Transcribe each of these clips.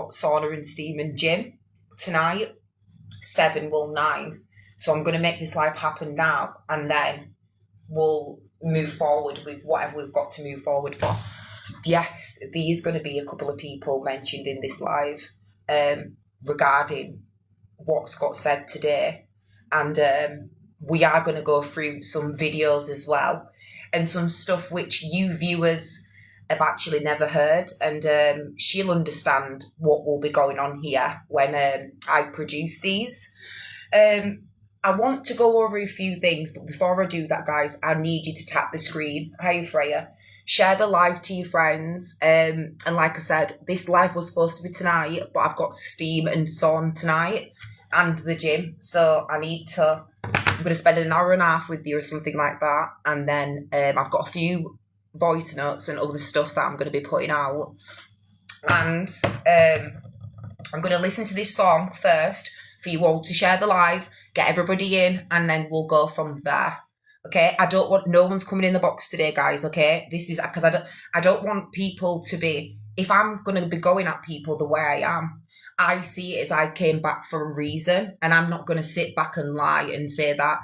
got sauna and steam and gym tonight, 7 will 9. So I'm going to make this live happen now, and then we'll move forward with whatever we've got to move forward for. Yes, there's going to be a couple of people mentioned in this live regarding what's got said today. And we are going to go through some videos as well, and some stuff which you viewers have actually never heard. And she'll understand what will be going on here when I produce these. I want to go over a few things, but before I do that, guys, I need you to tap the screen. Hi, Freya. Share the live to your friends. And like I said, this live was supposed to be tonight, but I've got steam and sauna tonight and the gym. So I'm going to spend an hour and a half with you or something like that. And then I've got a few voice notes and other stuff that I'm going to be putting out. And I'm going to listen to this song first for you all to share the live, get everybody in, and then we'll go from there. Okay, I don't want no one's coming in the box today, guys. Okay, this is because I don't want people to be. If I'm going to be going at people the way I am, I see it as I came back for a reason, and I'm not going to sit back and lie and say that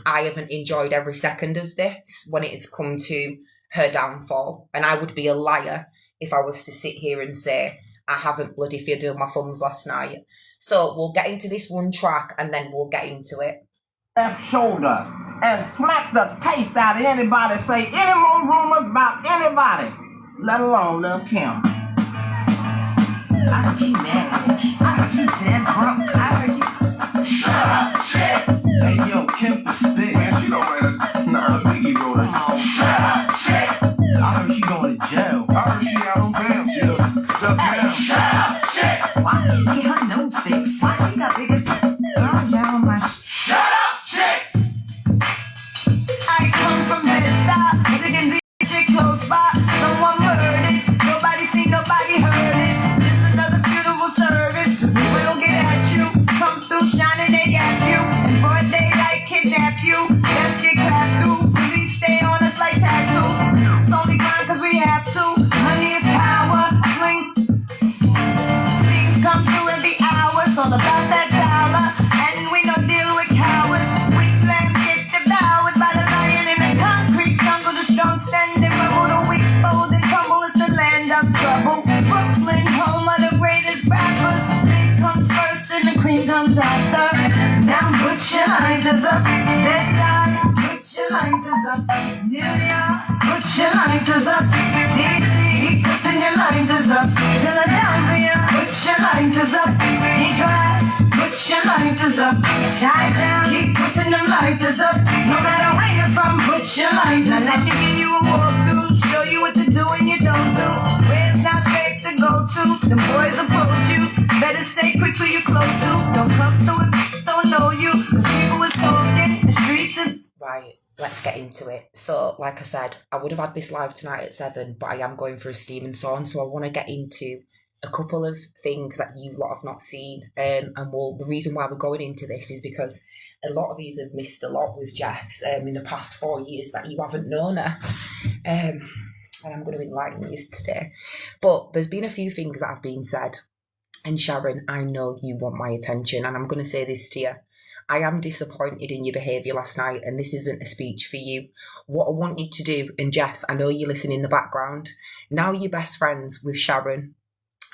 I haven't enjoyed every second of this when it has come to her downfall. And I would be a liar if I was to sit here and say I haven't bloody fiddled my thumbs last night. So we'll get into this one track and then we'll get into it. Left shoulder and smack the taste out of anybody say any more rumors about anybody, let alone Lil' Kim. I heard she mad at me. I heard she dead broke. I heard you. Shut up, shit. Hey, yo, Kim can spit. Man, she don't let nah, Biggie wrote her. Oh, shut up, shit. I heard she going to jail. I heard she out on bail. She stuck down. Shut up, shit. Why did she get her nose fixed? Why she got bigger teeth? Oh, y'all my shut up, shit. I come from Bed-Stuy, digging DJ close by. Someone heard it. Nobody seen, nobody heard it. Just another funeral service. We will get at you. Come through shining, they at you. Broad daylight kidnap you. Let's get clapped through. Police stay on us like tattoos. It's only grind cause we have to. Money is power. Sling. Things come through every hour. It's all about that dollar. And we don't deal with cowards. Weak lambs get devoured by the lion in the concrete jungle. The strong stand and rumble. The weak fold and crumble. It's the land of trouble. Brooklyn, home of the greatest rappers. Big comes first and the cream comes after. Now put your lighters up. Bed-Stuy, put your lighters up. New York, put your lighters up. DC, putting your lighters up. Philadelphia, put your lighters up. Detroit, put your lighters up. Chi-Town, keep putting them lighters up. No matter where you're from, put your lighters up. Let me give you a walkthrough, show you what to do and you don't do. Where it's not safe to go to. The boys approach you. Better stay quick who you close to. Don't come through if don't know you. Cause people is talking, the streets is... Right, let's get into it. So, like I said, I would have had this live tonight at 7, but I am going for a steam and sauna, so I want to get into a couple of things that you lot have not seen. The reason why we're going into this is because a lot of you have missed a lot with Jess in the past 4 years that you haven't known her. And I'm going to enlighten you today. But there's been a few things that have been said. And Sharon, I know you want my attention, and I'm going to say this to you. I am disappointed in your behaviour last night, and this isn't a speech for you. What I want you to do, and Jess, I know you listen in the background, now you're best friends with Sharon,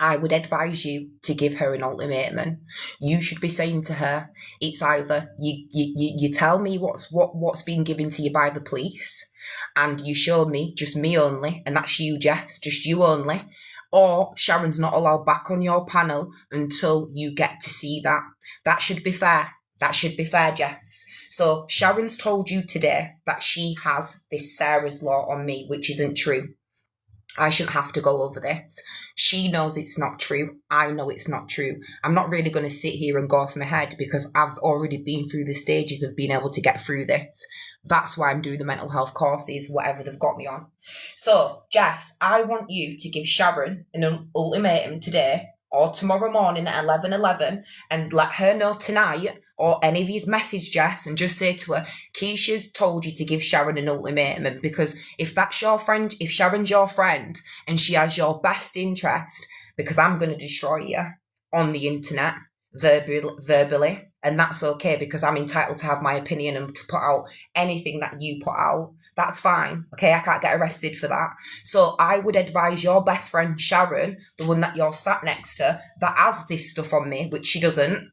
I would advise you to give her an ultimatum. You should be saying to her, it's either you tell me what's been given to you by the police, and you show me, just me only, and that's you, Jess, just you only, or Sharon's not allowed back on your panel until you get to see that. That should be fair. That should be fair, Jess. So Sharon's told you today that she has this Sarah's law on me, which isn't true. I shouldn't have to go over this. She knows it's not true. I know it's not true. I'm not really going to sit here and go off my head because I've already been through the stages of being able to get through this. That's why I'm doing the mental health courses, whatever they've got me on. So, Jess, I want you to give Sharon an ultimatum today or tomorrow morning at 11:11 and let her know tonight, or any of his message Jess, and just say to her, Keisha's told you to give Sharon an ultimatum, because if that's your friend, if Sharon's your friend and she has your best interest, because I'm going to destroy you on the internet verbally. And that's okay because I'm entitled to have my opinion and to put out anything that you put out. That's fine. Okay, I can't get arrested for that. So I would advise your best friend Sharon, the one that you're sat next to, that has this stuff on me, which she doesn't,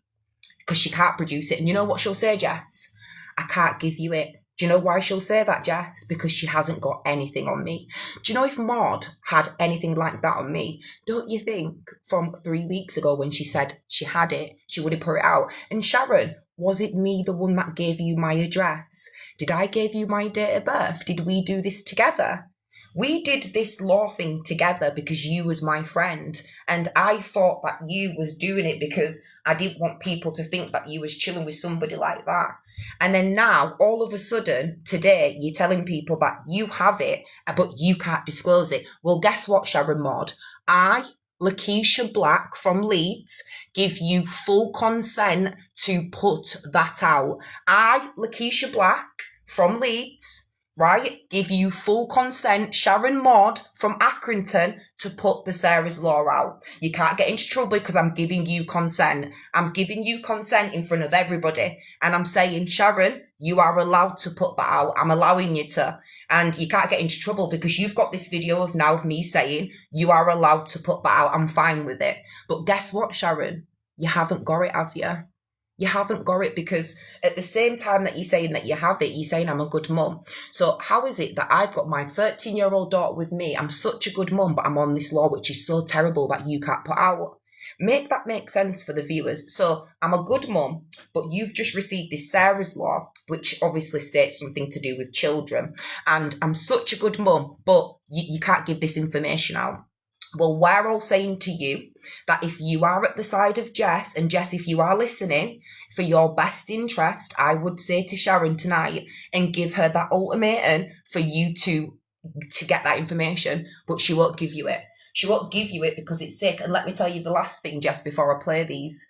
because she can't produce it. And you know what she'll say, Jess? I can't give you it. Do you know why she'll say that, Jess? Because she hasn't got anything on me. Do you know if Maud had anything like that on me, don't you think from 3 weeks ago when she said she had it, she would have put it out? And Sharon, was it me the one that gave you my address? Did I give you my date of birth? Did we do this together? We did this law thing together because you was my friend. And I thought that you was doing it because I didn't want people to think that you was chilling with somebody like that. And then now, all of a sudden, today, you're telling people that you have it, but you can't disclose it. Well, guess what, Sharon Maud? I, Lakeisha Black from Leeds, give you full consent to put that out. I, Lakeisha Black from Leeds, right, give you full consent, Sharon Maud from Accrington, to put the Sarah's Law out. You can't get into trouble because I'm giving you consent. I'm giving you consent in front of everybody. And I'm saying, Sharon, you are allowed to put that out. I'm allowing you to. And you can't get into trouble because you've got this video of me saying you are allowed to put that out. I'm fine with it. But guess what, Sharon? You haven't got it, have you? You haven't got it because at the same time that you're saying that you have it, you're saying I'm a good mum. So how is it that I've got my 13-year-old daughter with me? I'm such a good mum, but I'm on this law, which is so terrible that you can't put out. Make that make sense for the viewers. So I'm a good mum, but you've just received this Sarah's Law, which obviously states something to do with children. And I'm such a good mum, but you can't give this information out. Well, we're all saying to you that if you are at the side of Jess, and Jess, if you are listening, for your best interest, I would say to Sharon tonight and give her that ultimatum for you to get that information, but she won't give you it. She won't give you it because it's sick. And let me tell you the last thing, Jess, before I play these.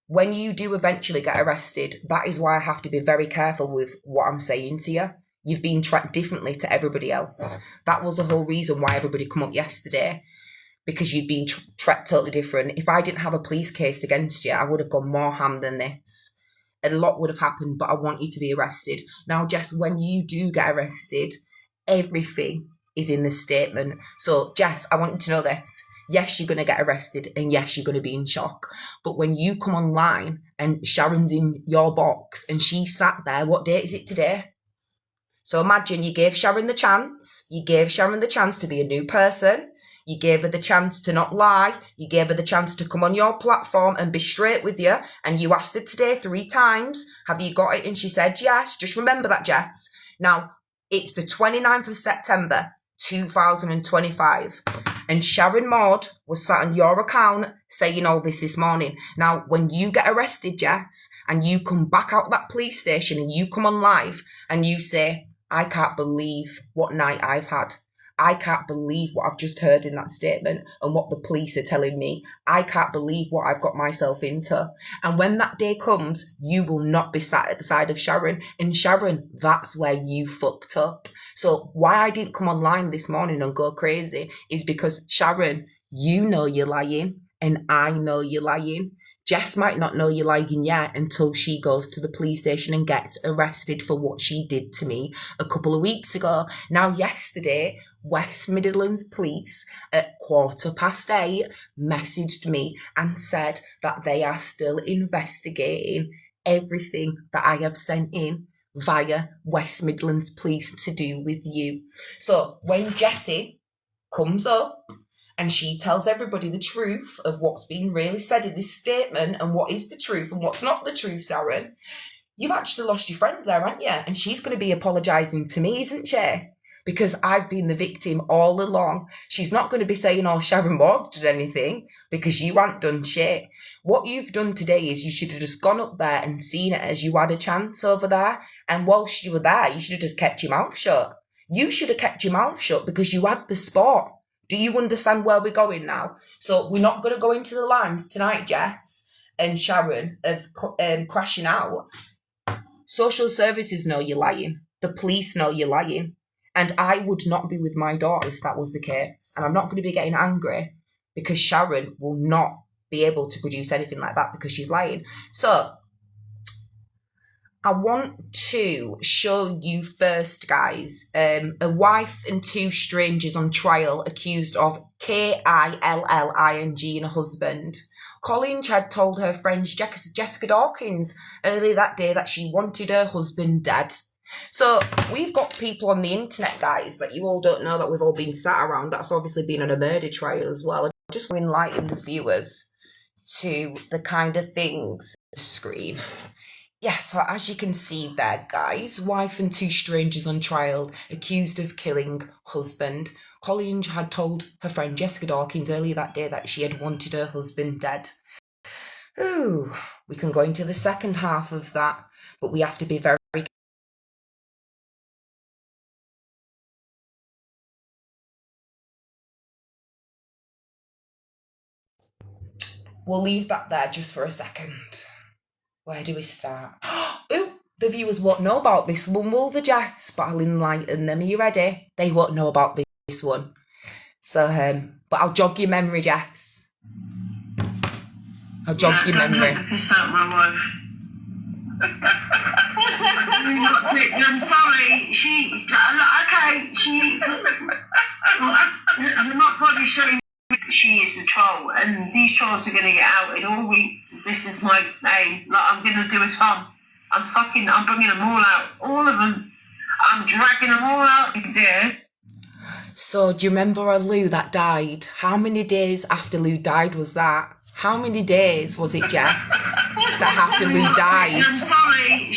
When you do eventually get arrested, that is why I have to be very careful with what I'm saying to you. You've been tracked differently to everybody else. That was the whole reason why everybody come up yesterday. Because you've been tracked totally different. If I didn't have a police case against you, I would have gone more ham than this. A lot would have happened, but I want you to be arrested. Now, Jess, when you do get arrested, everything is in the statement. So, Jess, I want you to know this. Yes, you're going to get arrested, and yes, you're going to be in shock. But when you come online and Sharon's in your box and she sat there, what date is it today? So imagine you gave Sharon the chance. You gave Sharon the chance to be a new person. You gave her the chance to not lie. You gave her the chance to come on your platform and be straight with you. And you asked her today 3 times, have you got it? And she said yes. Just remember that, Jess. Now, it's the 29th of September, 2025. And Sharon Maud was sat on your account saying all this morning. Now, when you get arrested, Jess, and you come back out of that police station and you come on live and you say, I can't believe what night I've had. I can't believe what I've just heard in that statement and what the police are telling me. I can't believe what I've got myself into. And when that day comes, you will not be sat at the side of Sharon. And Sharon, that's where you fucked up. So why I didn't come online this morning and go crazy is because, Sharon, you know you're lying and I know you're lying. Jess might not know you're lying yet until she goes to the police station and gets arrested for what she did to me a couple of weeks ago. Now, yesterday, West Midlands Police at 8:15 messaged me and said that they are still investigating everything that I have sent in via West Midlands Police to do with you. So when Jessie comes up and she tells everybody the truth of what's been really said in this statement and what is the truth and what's not the truth, Sharon, you've actually lost your friend there, haven't you? And she's going to be apologising to me, isn't she? Because I've been the victim all along. She's not going to be saying, oh, Sharon Maud did anything, because you haven't done shit. What you've done today is you should have just gone up there and seen it as you had a chance over there. And whilst you were there, you should have just kept your mouth shut. You should have kept your mouth shut because you had the spot. Do you understand where we're going now? So we're not going to go into the lines tonight, Jess and Sharon, of crashing out. Social services know you're lying. The police know you're lying. And I would not be with my daughter if that was the case. And I'm not going to be getting angry because Sharon will not be able to produce anything like that because she's lying. So I want to show you first, guys, a wife and two strangers on trial accused of killing and a husband. Colleen had told her friend Jessica Dawkins earlier that day that she wanted her husband dead. So we've got people on the internet, guys, that you all don't know that we've all been sat around. That's obviously been on a murder trial as well. I just want to enlighten the viewers to the kind of things on the screen. Yeah, so as you can see there, guys, wife and two strangers on trial accused of killing husband. Colleen had told her friend Jessica Dawkins earlier that day that she had wanted her husband dead. Ooh, we can go into the second half of that, but we have to be very careful. We'll leave that there just for a second. Where do we start? Ooh, the viewers won't know about this one, will they, Jess? But I'll enlighten them. Are you ready? They won't know about this one. So, but I'll jog your memory, Jess. I'll jog your memory. Don't piss out my wife. I'm sorry. You're not probably showing. She is a troll, and these trolls are going to get outed all week. This is my aim. Like, I'm going to do a Tom. I'm bringing them all out. All of them. I'm dragging them all out. Yeah. So, do you remember Lou that died? How many days after Lou died was that? How many days was it, Jess, that after Lou died? I'm sorry.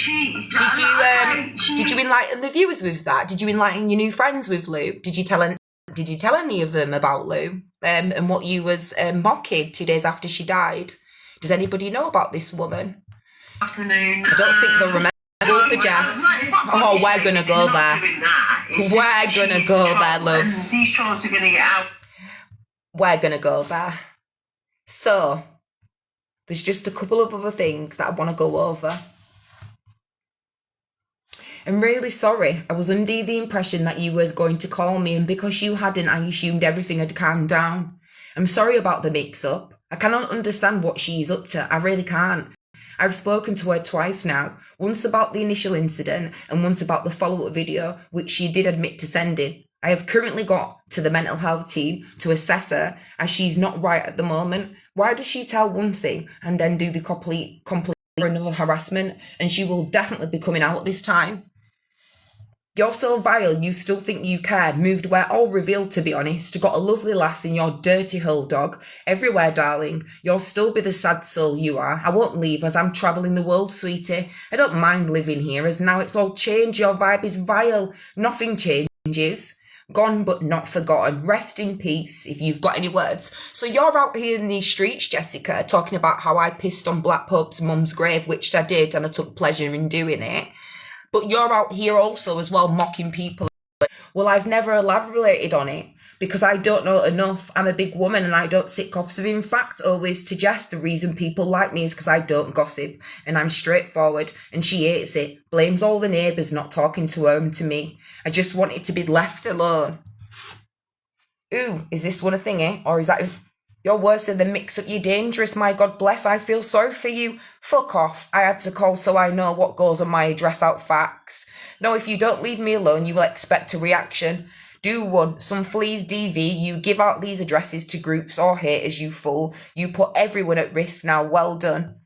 Did you enlighten the viewers with that? Did you enlighten your new friends with Lou? Did you tell any of them about Lou? And what you was mocking 2 days after she died? Does anybody know about this woman? Afternoon. I don't think they'll remember the Jess. Oh, we're gonna go there. We're gonna go there, love. These trolls are gonna get out. We're gonna go there. So, there's just a couple of other things that I want to go over. I'm really sorry. I was under the impression that you was going to call me, and because you hadn't, I assumed everything had calmed down. I'm sorry about the mix-up. I cannot understand what she's up to. I really can't. I've spoken to her twice now, once about the initial incident and once about the follow-up video, which she did admit to sending. I have currently got to the mental health team to assess her, as she's not right at the moment. Why does she tell one thing and then do the complete another harassment? And she will definitely be coming out this time. You're so vile, you still think you care. Moved where all revealed, to be honest. Got a lovely lass in your dirty hole, dog. Everywhere, darling. You'll still be the sad soul you are. I won't leave as I'm travelling the world, sweetie. I don't mind living here, as now it's all changed. Your vibe is vile. Nothing changes. Gone but not forgotten. Rest in peace, if you've got any words. So you're out here in these streets, Jessica, talking about how I pissed on Black Pope's mum's grave, which I did, and I took pleasure in doing it. But you're out here also as well mocking people. Well, I've never elaborated on it because I don't know enough. I'm a big woman and I don't sit gossip. In fact, always to Jess, the reason people like me is because I don't gossip and I'm straightforward, and she hates it. Blames all the neighbours not talking to her and to me. I just want it to be left alone. Ooh, is this one a thingy? Or is that... You're worse than the mix-up, you're dangerous, my God bless, I feel sorry for you. Fuck off, I had to call so I know what goes on my address out facts. No, if you don't leave me alone, you will expect a reaction. Do one, some fleas DV, you give out these addresses to groups or haters, you fool. You put everyone at risk now, well done.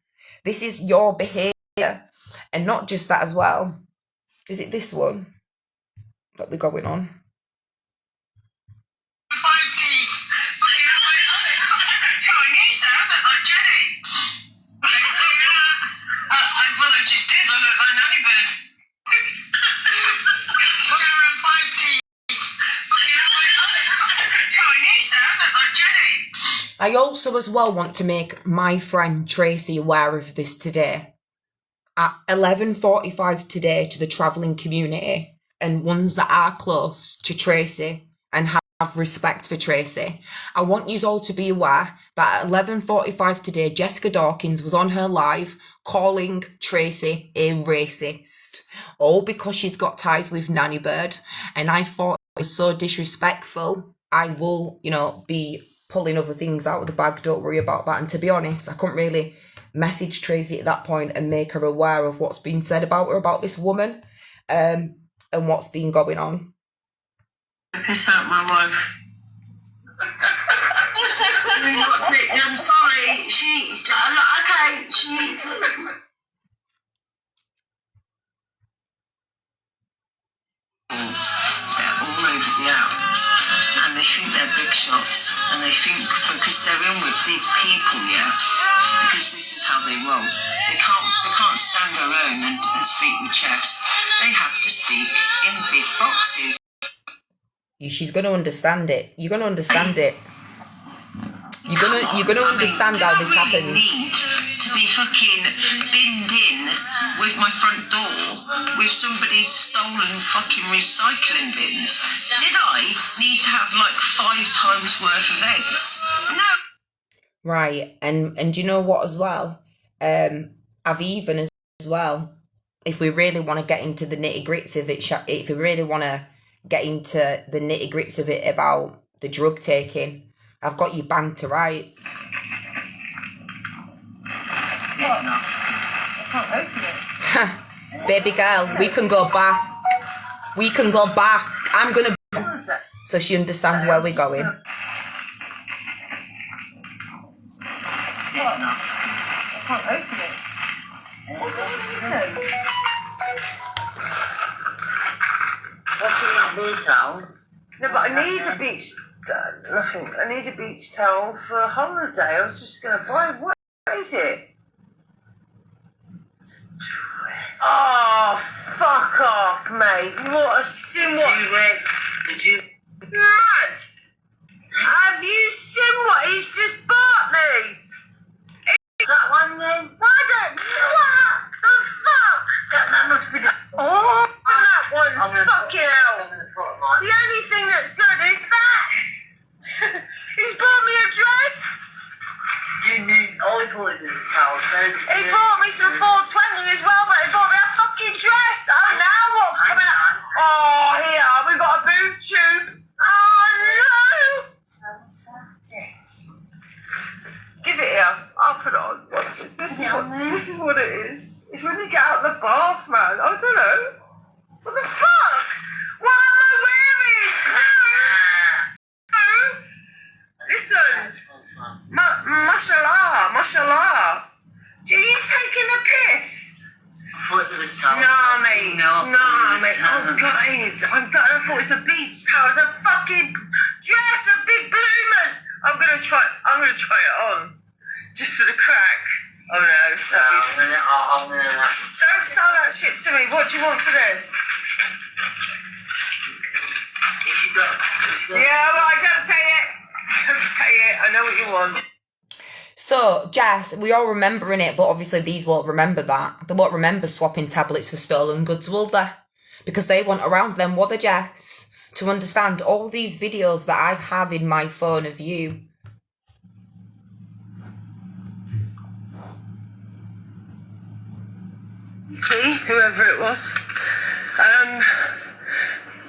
This is your behaviour. And not just that as well. Is it this one that we're going on? I also as well want to make my friend Tracy aware of this today. At 11:45 today to the travelling community and ones that are close to Tracy and have respect for Tracy, I want you all to be aware that at 11:45 today, Jessica Dawkins was on her live calling Tracy a racist. All because she's got ties with Nanny Bird. And I thought it was so disrespectful. I will, be pulling other things out of the bag. Don't worry about that. And to be honest, I couldn't really message Tracy at that point and make her aware of what's been said about her, about this woman, and what's been going on. Piss out my wife. I'm sorry. Okay, she needs it. They're all over the out, and they think they're big shots, and they think because they're in with big people, yeah, because this is how they roll. They can't stand alone and speak with chest. They have to speak in big boxes. She's gonna understand it. You're gonna understand it. You're gonna understand how this happens. Need to be fucking binned in with my front door with somebody's stolen fucking recycling bins. Did I need to have like 5 times worth of eggs? No. Right, and you know what as well? I've even as well, if we really want to get into the nitty-gritty of it, if we really want to get into the nitty-gritty of it about the drug taking, I've got you banged to rights. What? I can't open it. Baby girl, we can go back. We can go back. I'm going to... So she understands where we're going. What? I can't open it. What did you say? What's towel? No, but I need a beach... nothing. I need a beach towel for a holiday. I was just going to buy... What is it? Oh, fuck off, mate. What a sin. Did you? Mad! Have you seen what he's just bought me? Is that one then? What the fuck? That must be the... Oh, that one. I'm Fucking hell. The only thing that's good is that. He's bought me a dress. I bought it as a towel. He bought me some 420 as well, but he bought me a fucking dress. Oh, now what's coming out? Oh, here, we've got a boob tube. Oh, no. Give it here. I'll put it on. This is what it is. It's when you get out of the bath, man. I don't know. What the fuck? What am I wearing? Listen. Mashallah. Do you taking the piss? Nah, mate. I'm gutted. I thought it's a beach towel. It's a fucking dress of big bloomers. I'm gonna try it on. Just for the crack. Oh no. Don't sell that shit to me. What do you want for this? Yeah, right, don't say it. Don't say it. I know what you want. So, Jess, we all remembering it, but obviously these won't remember that. They won't remember swapping tablets for stolen goods, will they? Because they weren't around then, were they, Jess? To understand all these videos that I have in my phone of you. He, whoever it was.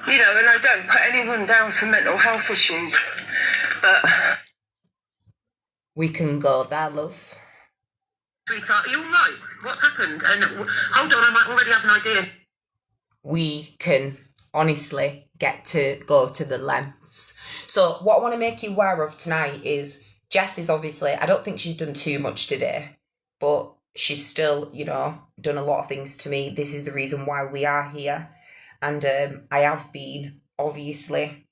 You know, and I don't put anyone down for mental health issues, but... We can go there, love. Sweetheart, are you alright? What's happened? And hold on, I might already have an idea. We can honestly get to go to the lengths. So what I want to make you aware of tonight is Jess is obviously, I don't think she's done too much today, but she's still, you know, done a lot of things to me. This is the reason why we are here. And I have been, obviously,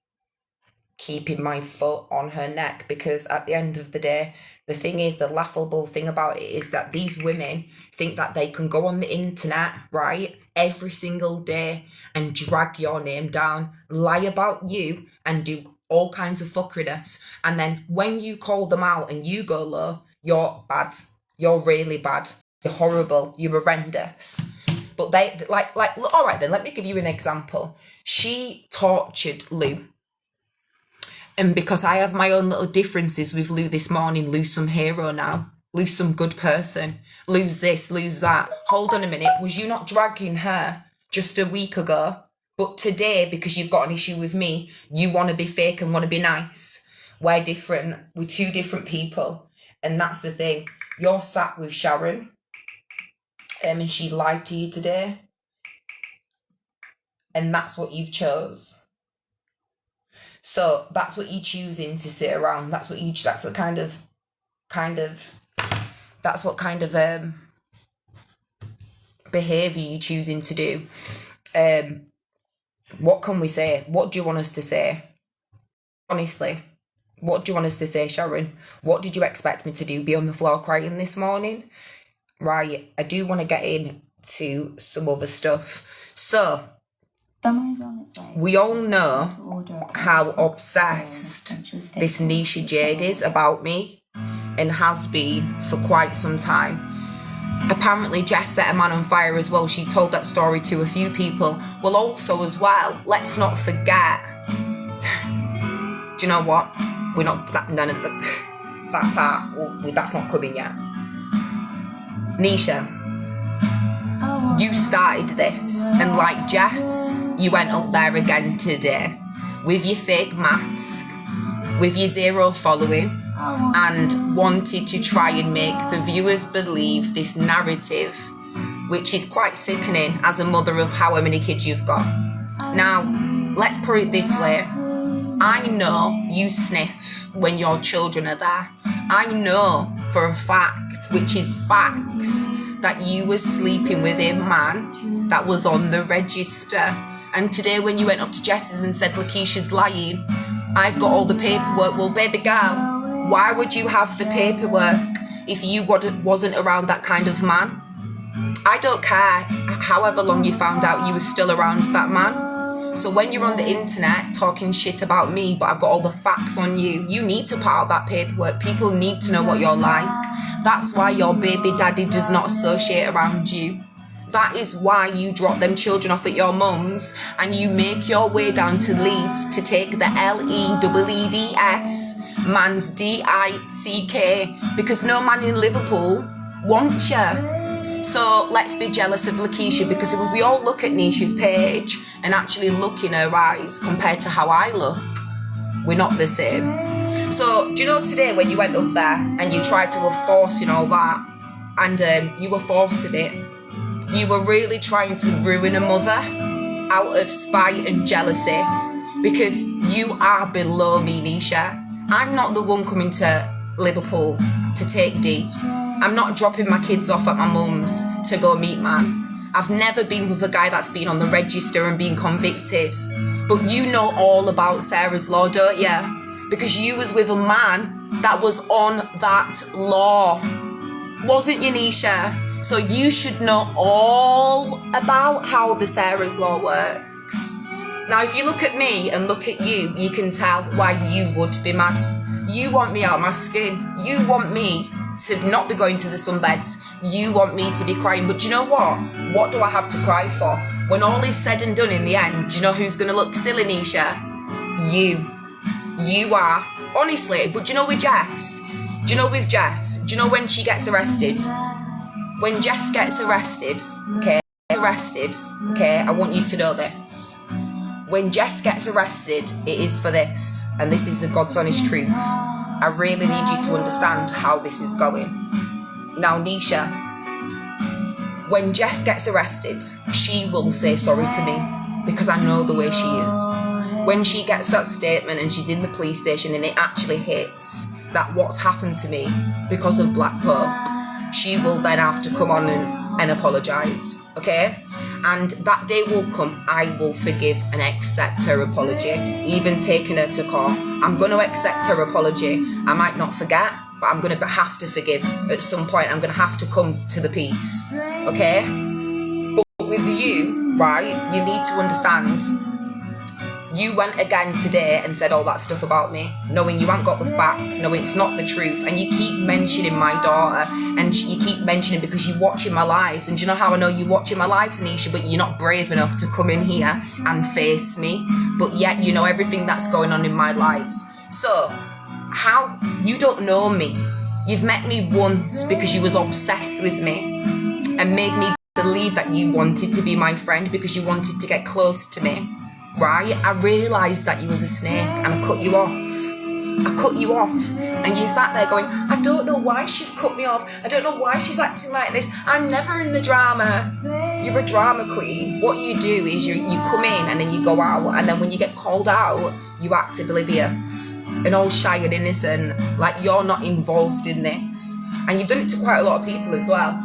keeping my foot on her neck, because at the end of the day, the thing is, the laughable thing about it is that these women think that they can go on the internet, right, every single day and drag your name down, lie about you and do all kinds of fuckeriness. And then when you call them out and you go low, you're bad. You're really bad. You're horrible. You're horrendous. But they, like, all right then, let me give you an example. She tortured Lou. And because I have my own little differences with Lou this morning, Lou's some hero now. Lou's some good person. Lou's this, Lou's that. Hold on a minute. Was you not dragging her just a week ago? But today, because you've got an issue with me, you want to be fake and want to be nice? We're different. We're two different people. And that's the thing. You're sat with Sharon. And she lied to you today. And that's what you've chose. So that's what you're choosing to sit around. That's what that's what kind of behaviour you're choosing to do. What can we say? What do you want us to say? Honestly, what do you want us to say, Sharon? What did you expect me to do? Be on the floor crying this morning? Right, I do want to get into some other stuff. So, we all know how obsessed this Nisha Jade is about me and has been for quite some time. Apparently Jess set a man on fire as well. She told that story to a few people. Well, also as well, let's not forget. Do you know what? We're not that part. Well, that's not coming yet. Nisha, you started this, and like Jess, you went up there again today with your fake mask, with your zero following, and wanted to try and make the viewers believe this narrative, which is quite sickening as a mother of however many kids you've got. Now, let's put it this way. I know you sniff when your children are there. I know for a fact, which is facts, that you were sleeping with a man that was on the register. And today when you went up to Jess's and said, Lakeisha's lying, I've got all the paperwork. Well, baby girl, why would you have the paperwork if you wasn't around that kind of man? I don't care however long you found out you were still around that man. So when you're on the internet talking shit about me, but I've got all the facts on you, you need to put out that paperwork. People need to know what you're like. That's why your baby daddy does not associate around you. That is why you drop them children off at your mum's and you make your way down to Leeds to take the LEEDS, man's DICK, because no man in Liverpool wants you. So let's be jealous of Lakeisha, because if we all look at Nisha's page and actually look in her eyes compared to how I look, we're not the same. So do you know today when you went up there and you tried to force all that, and you were forcing it, you were really trying to ruin a mother out of spite and jealousy, because you are below me, Nisha. I'm not the one coming to Liverpool to take D. I'm not dropping my kids off at my mum's to go meet man. I've never been with a guy that's been on the register and been convicted. But you know all about Sarah's law, don't you? Because you was with a man that was on that law. Wasn't you, Nisha? So you should know all about how the Sarah's law works. Now, if you look at me and look at you, you can tell why you would be mad. You want me out of my skin. You want me to not be going to the sunbeds. You want me to be crying. But do you know what? What do I have to cry for? When all is said and done in the end, do you know who's going to look silly, Nisha? You. You are. Honestly. But do you know with Jess? Do you know with Jess? Do you know when she gets arrested? When Jess gets arrested, okay, I want you to know this. When Jess gets arrested, it is for this, and this is the God's honest truth. I really need you to understand how this is going. Now, Nisha, when Jess gets arrested, she will say sorry to me, because I know the way she is. When she gets that statement and she's in the police station and it actually hits that what's happened to me because of Black Pope, she will then have to come on and apologise, okay? And that day will come, I will forgive and accept her apology, even taking her to court. I'm going to accept her apology. I might not forget, but I'm going to have to forgive at some point. I'm going to have to come to the peace, okay? But with you, right, you need to understand, you went again today and said all that stuff about me, knowing you haven't got the facts, knowing it's not the truth, and you keep mentioning my daughter, and you keep mentioning because you're watching my lives. And do you know how I know you're watching my lives, Nisha? But you're not brave enough to come in here and face me, but yet you know everything that's going on in my lives. So how you don't know me? You've met me once because you was obsessed with me and made me believe that you wanted to be my friend because you wanted to get close to me. Right, I realised that you was a snake and I cut you off. I cut you off, and you sat there going, I don't know why she's cut me off. I don't know why she's acting like this. I'm never in the drama. You're a drama queen. What you do is you come in and then you go out, and then when you get called out, you act oblivious and all shy and innocent, like you're not involved in this. And you've done it to quite a lot of people as well.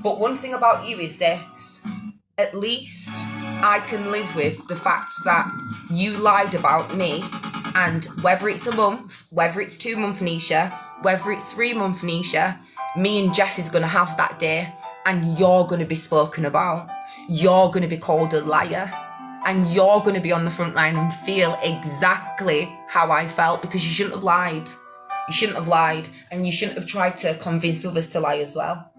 But one thing about you is this: at least I can live with the fact that you lied about me, and whether it's a month, whether it's 2 months, Nisha, whether it's 3 months, Nisha, me and Jess is going to have that day, and you're going to be spoken about. You're going to be called a liar, and you're going to be on the front line and feel exactly how I felt, because you shouldn't have lied. You shouldn't have lied, and you shouldn't have tried to convince others to lie as well.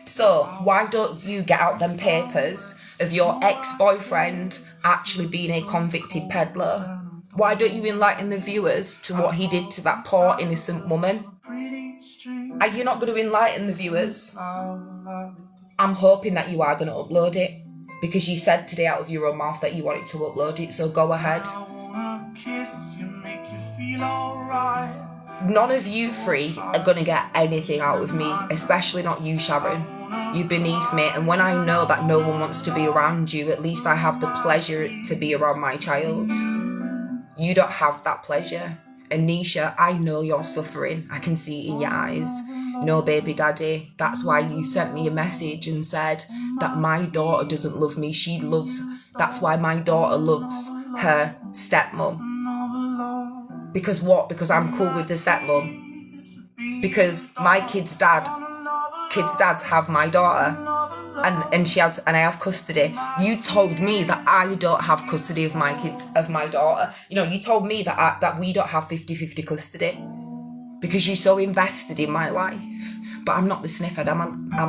So why don't you get out them papers of your ex-boyfriend actually being a convicted peddler? Why don't you enlighten the viewers to what he did to that poor innocent woman? Are you not going to enlighten the viewers? I'm hoping that you are going to upload it, because you said today out of your own mouth that you wanted to upload it, so go ahead. None of you three are going to get anything out of me, especially not you, Sharon. You're beneath me, and when I know that no one wants to be around you, at least I have the pleasure to be around my child. You don't have that pleasure. And Nisha, I know you're suffering. I can see it in your eyes. No, baby daddy. That's why you sent me a message and said that my daughter doesn't love me. That's why my daughter loves her stepmom. Because what? Because I'm cool with the stepmom. Because my kids' dads have my daughter, and I have custody. You told me that I don't have custody of my kids, of my daughter. You know, you told me that we don't have 50-50 custody because you're so invested in my life. But I'm not the sniffhead. I'm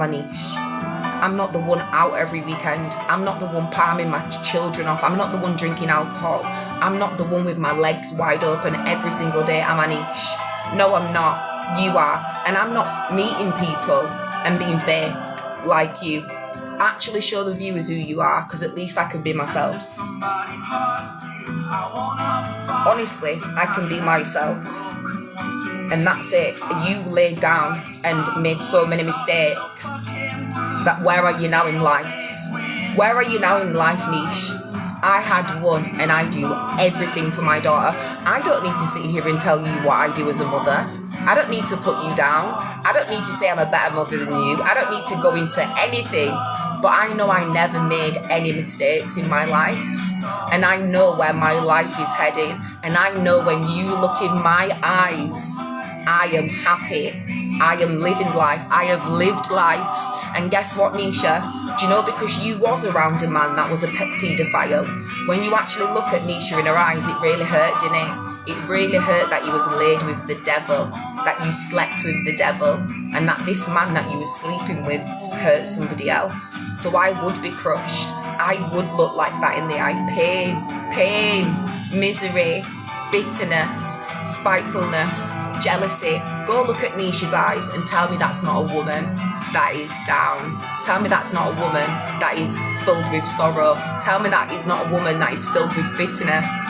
a niche. I'm not the one out every weekend. I'm not the one palming my children off. I'm not the one drinking alcohol. I'm not the one with my legs wide open every single day. I'm a niche. No, I'm not. You are. And I'm not meeting people and being fake like you. Actually show the viewers who you are, because at least I can be myself. Honestly, I can be myself. And that's it. You laid down and made so many mistakes. That where are you now in life? Where are you now in life, Niche? I had one, and I do everything for my daughter. I don't need to sit here and tell you what I do as a mother. I don't need to put you down. I don't need to say I'm a better mother than you. I don't need to go into anything. But I know I never made any mistakes in my life. And I know where my life is heading. And I know when you look in my eyes, I am happy. I am living life. I have lived life. And guess what, Nisha? Do you know, because you was around a man that was a paedophile, when you actually look at Nisha in her eyes, it really hurt, didn't it? It really hurt that you was laid with the devil, that you slept with the devil, and that this man that you was sleeping with hurt somebody else. So I would be crushed. I would look like that in the eye. Pain, misery, bitterness, spitefulness, jealousy. Go look at Nisha's eyes and tell me that's not a woman that is down. Tell me that's not a woman that is filled with sorrow. Tell me that is not a woman that is filled with bitterness.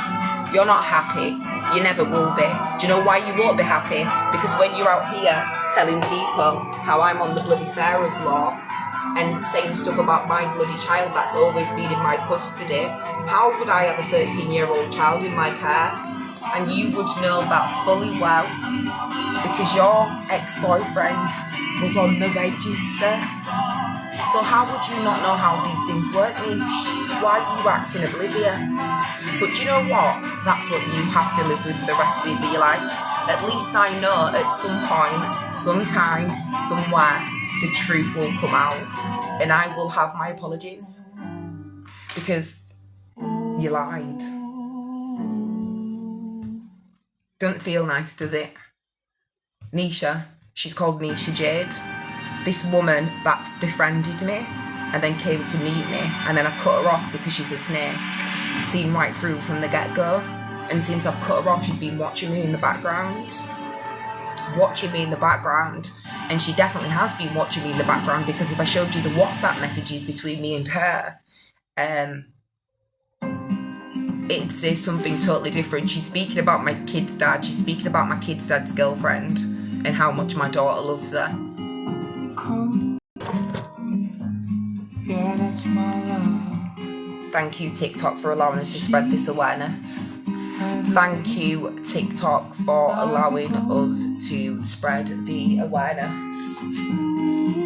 You're not happy. You never will be. Do you know why you won't be happy? Because when you're out here telling people how I'm on the bloody Sarah's law and saying stuff about my bloody child that's always been in my custody, how would I have a 13-year-old child in my care? And you would know that fully well, because your ex-boyfriend was on the register. So how would you not know how these things work, Niche? Why are you acting oblivious? But do you know what? That's what you have to live with for the rest of your life. At least I know at some point, sometime, somewhere, the truth will come out. And I will have my apologies. Because you lied. Doesn't feel nice, does it? Nisha, she's called Nisha Jade. This woman that befriended me and then came to meet me, and then I cut her off because she's a snake. Seen right through from the get-go. And since I've cut her off, she's been watching me in the background. And she definitely has been watching me in the background, because if I showed you the WhatsApp messages between me and her, it'd say something totally different. She's speaking about my kid's dad. She's speaking about my kid's dad's girlfriend and how much my daughter loves her. Yeah, that's my love. Thank you, TikTok, for allowing us to spread this awareness. Thank you, TikTok, for allowing us to spread the awareness.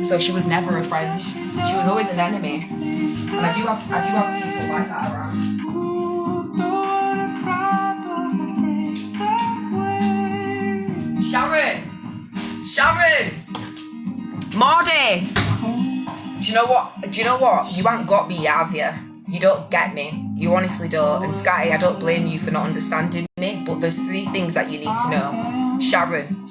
So she was never a friend. She was always an enemy. And I do have people like that around. Sharon! Mardy! Do you know what? You ain't got me, have you? You don't get me. You honestly don't. And Scotty, I don't blame you for not understanding me, but there's 3 things that you need to know. Sharon,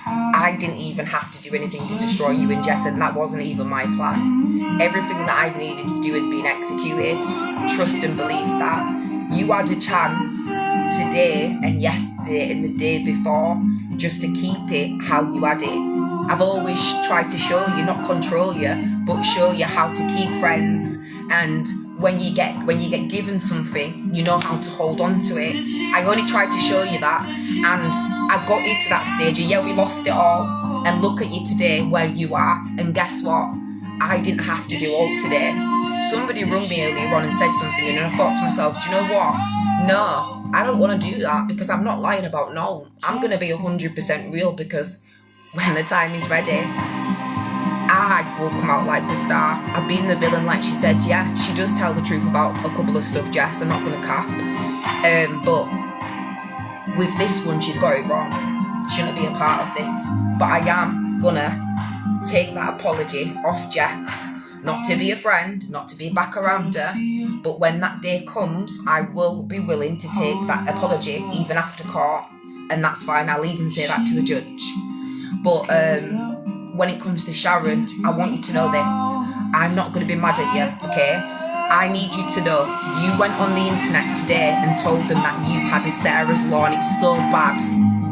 I didn't even have to do anything to destroy you and Jess, and that wasn't even my plan. Everything that I've needed to do has been executed. Trust and believe that. You had a chance today and yesterday and the day before just to keep it how you had it. I've always tried to show you, not control you, but show you how to keep friends. And when you get given something, you know how to hold on to it. I only tried to show you that, and I got you to that stage, and yeah, we lost it all. And look at you today, where you are, and guess what? I didn't have to do all today. Somebody rung me earlier on and said something, and I thought to myself, do you know what? No, I don't want to do that, because I'm not lying about no. I'm going to be 100% real, because when the time is ready, I will come out like the star. I've been the villain, like she said. Yeah, she does tell the truth about a couple of stuff, Jess. I'm not going to cap. But with this one, she's got it wrong. Shouldn't be a part of this. But I am going to take that apology off Jess. Not to be a friend, not to be back around her. But when that day comes, I will be willing to take that apology, even after court. And that's fine. I'll even say that to the judge. But when it comes to Sharon, I want you to know this. I'm not going to be mad at you, okay? I need you to know you went on the internet today and told them that you had a Sarah's Law and it's so bad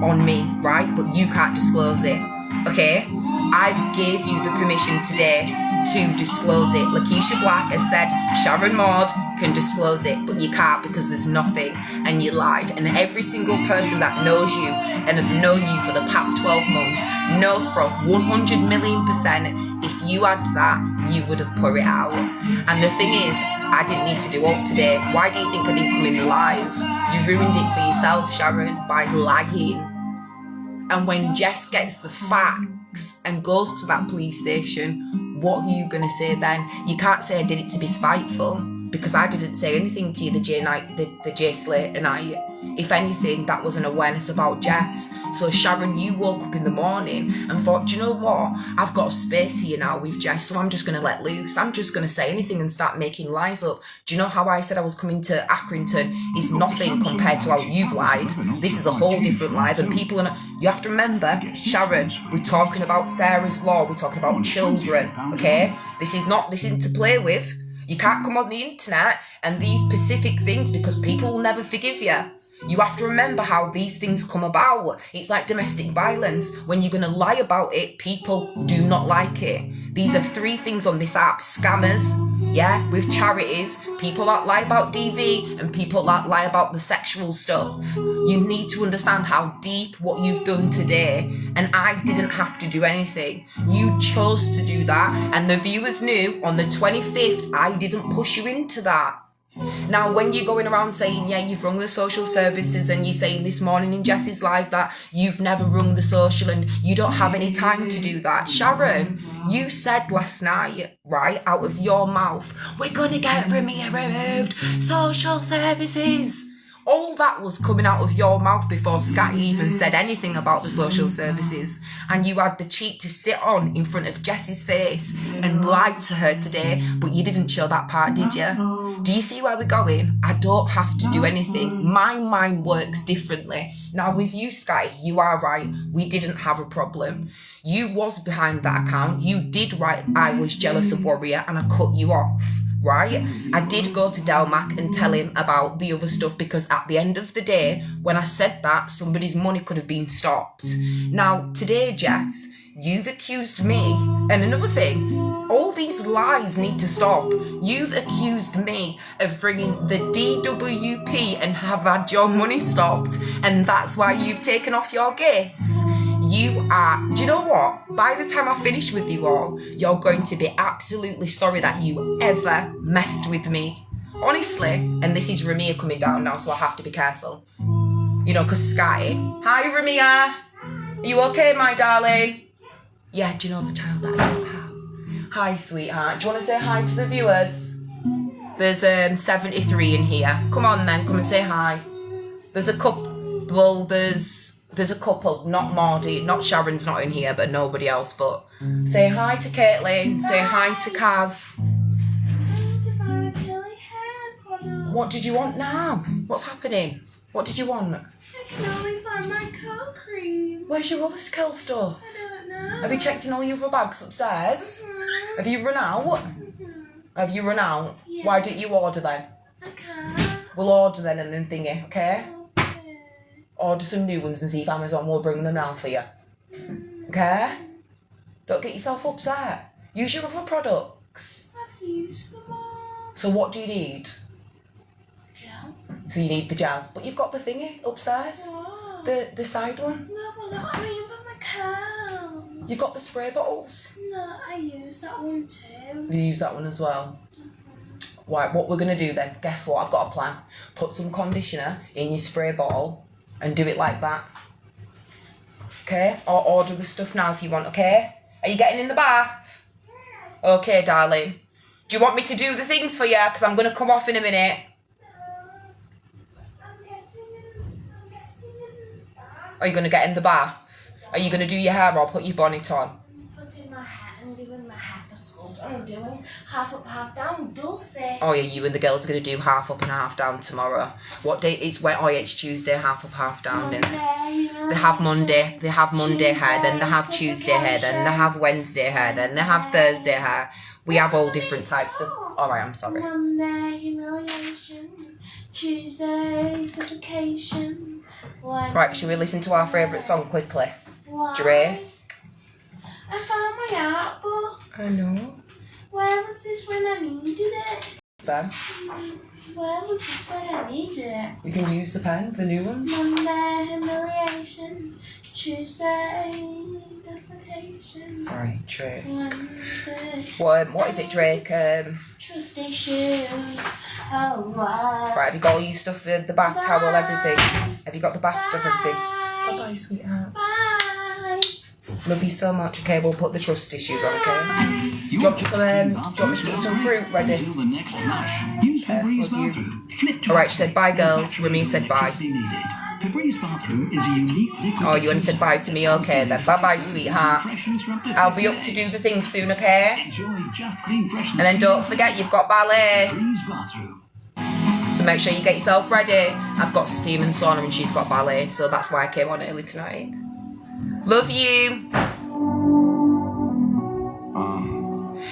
on me, right? But you can't disclose it, okay? I've gave you the permission today to disclose it. Lakeisha Black has said Sharon Maud can disclose it, but you can't because there's nothing, and you lied. And every single person that knows you and have known you for the past 12 months knows for 100,000,000% if you had that, you would have put it out. And the thing is, I didn't need to do up today. Why do you think I didn't come in live? You ruined it for yourself, Sharon, by lying. And when Jess gets the facts and goes to that police station, what are you going to say then? You can't say I did it to be spiteful, because I didn't say anything to you the Jay Slater night. If anything, that was an awareness about Jess. So Sharon, you woke up in the morning and thought, do you know what? I've got a space here now with Jess, so I'm just going to let loose. I'm just going to say anything and start making lies up. Do you know how I said I was coming to Accrington is nothing compared to how you've lied? This is a whole different lie, and people are... You have to remember, Sharon, we're talking about Sarah's Law, we're talking about children, okay? This isn't to play with. You can't come on the internet and these specific things, because people will never forgive you. You have to remember how these things come about. It's like domestic violence. When you're going to lie about it, people do not like it. These are 3 things on this app. Scammers, yeah, with charities, people that lie about DV, and people that lie about the sexual stuff. You need to understand how deep what you've done today, and I didn't have to do anything. You chose to do that, and the viewers knew on the 25th I didn't push you into that. Now, when you're going around saying, yeah, you've rung the social services, and you're saying this morning in Jess's live that you've never rung the social and you don't have any time to do that. Sharon, you said last night, right, out of your mouth, we're going to get Ramia removed, social services. All that was coming out of your mouth before Scotty even said anything about the social services. And you had the cheek to sit on in front of Jess's face and lied to her today, but you didn't show that part, did you? Do you see where we're going? I don't have to do anything. My mind works differently. Now with you, Scotty, you are right. We didn't have a problem. You was behind that account. You did write, I was jealous of Warrior, and I cut you off. Right? I did go to Delmac and tell him about the other stuff, because at the end of the day, when I said that, somebody's money could have been stopped. Now, today, Jess, you've accused me, and another thing, All these lies need to stop. You've accused me of bringing the DWP and have had your money stopped, and that's why you've taken off your gifts. You are, do you know what? By the time I finish with you all, you're going to be absolutely sorry that you ever messed with me. Honestly, and this is Ramia coming down now, so I have to be careful. You know, because Sky. Hi, Ramia. Are you okay, my darling? Yeah, do you know the child that I don't have? Hi, sweetheart. Do you want to say hi to the viewers? There's 73 in here. Come on, then. Come and say hi. There's a couple. There's a couple. Not Maudie. Not Sharon's not in here, but nobody else. But say hi to Caitlin. Say hi to Kaz. What did you want now? What's happening? What did you want? I can only find my curl cream. Where's your other skull stuff? I don't know. Have you checked in all your other bags upstairs? Have you run out? Have you run out? Yeah. Why don't you order then? I can't. We'll order then and then thingy, okay? Okay. Order some new ones and see if Amazon will bring them now for you. Okay? Don't get yourself upset. Use your other products. I've used them all. So what do you need? Gel. So you need the gel. But you've got the thingy upstairs. Oh. The side one. No, well, that I mean for my curls. You've got the spray bottles. No, I used that one too. You use that one as well. Right, what we're going to do then, guess what? I've got a plan. Put some conditioner in your spray bottle and do it like that. Okay? Or order the stuff now if you want, okay? Are you getting in the bath? Okay, darling. Do you want me to do the things for you? Because I'm going to come off in a minute. Are you going to get in the bath? Are you going to do your hair or put your bonnet on? Putting my hat and doing my hat for school. I'm doing half up, half down. Dulce. Oh yeah, you and the girls are going to do half up and half down tomorrow. What day? It's when? Oh yeah, it's Tuesday, half up, half down. And they have Monday. They have Monday hair. Then they have Tuesday hair. Then they have Wednesday hair. Then they have Thursday hair. We have all different types of. All right, I'm sorry. Monday, humiliation. Tuesday, suffocation. Right, should we listen to our favourite song quickly? Why? Dre. I found my art book. I know. Where was this when I needed it? Ben, Where was this when I needed it? you can use the pen, the new ones. Monday, humiliation. Tuesday, defecation. Right, Drake. Wednesday, What is it, Drake? trust issues. Oh, what? Right, have you got all your stuff, the bath towel, everything? Have you got the bath stuff, everything? Bye-bye, sweetheart. Bye. Love you so much. Okay, we'll put the trust issues on, okay? Do you want me to get you some fruit ready? Until the next flush, use Febreze love you. bathroom. Flip to Alright, she said bye, girls. Remy said bye. Febreze bathroom is a unique liquid. Oh, you only said bye to me? Okay, then. Bye-bye, sweetheart. Freshness from I'll be up to do the things soon, okay? Enjoy just clean freshness. And then don't forget, you've got ballet. Febreze bathroom. So make sure you get yourself ready. I've got Steam and Sauna and she's got ballet, so that's why I came on early tonight. Love you.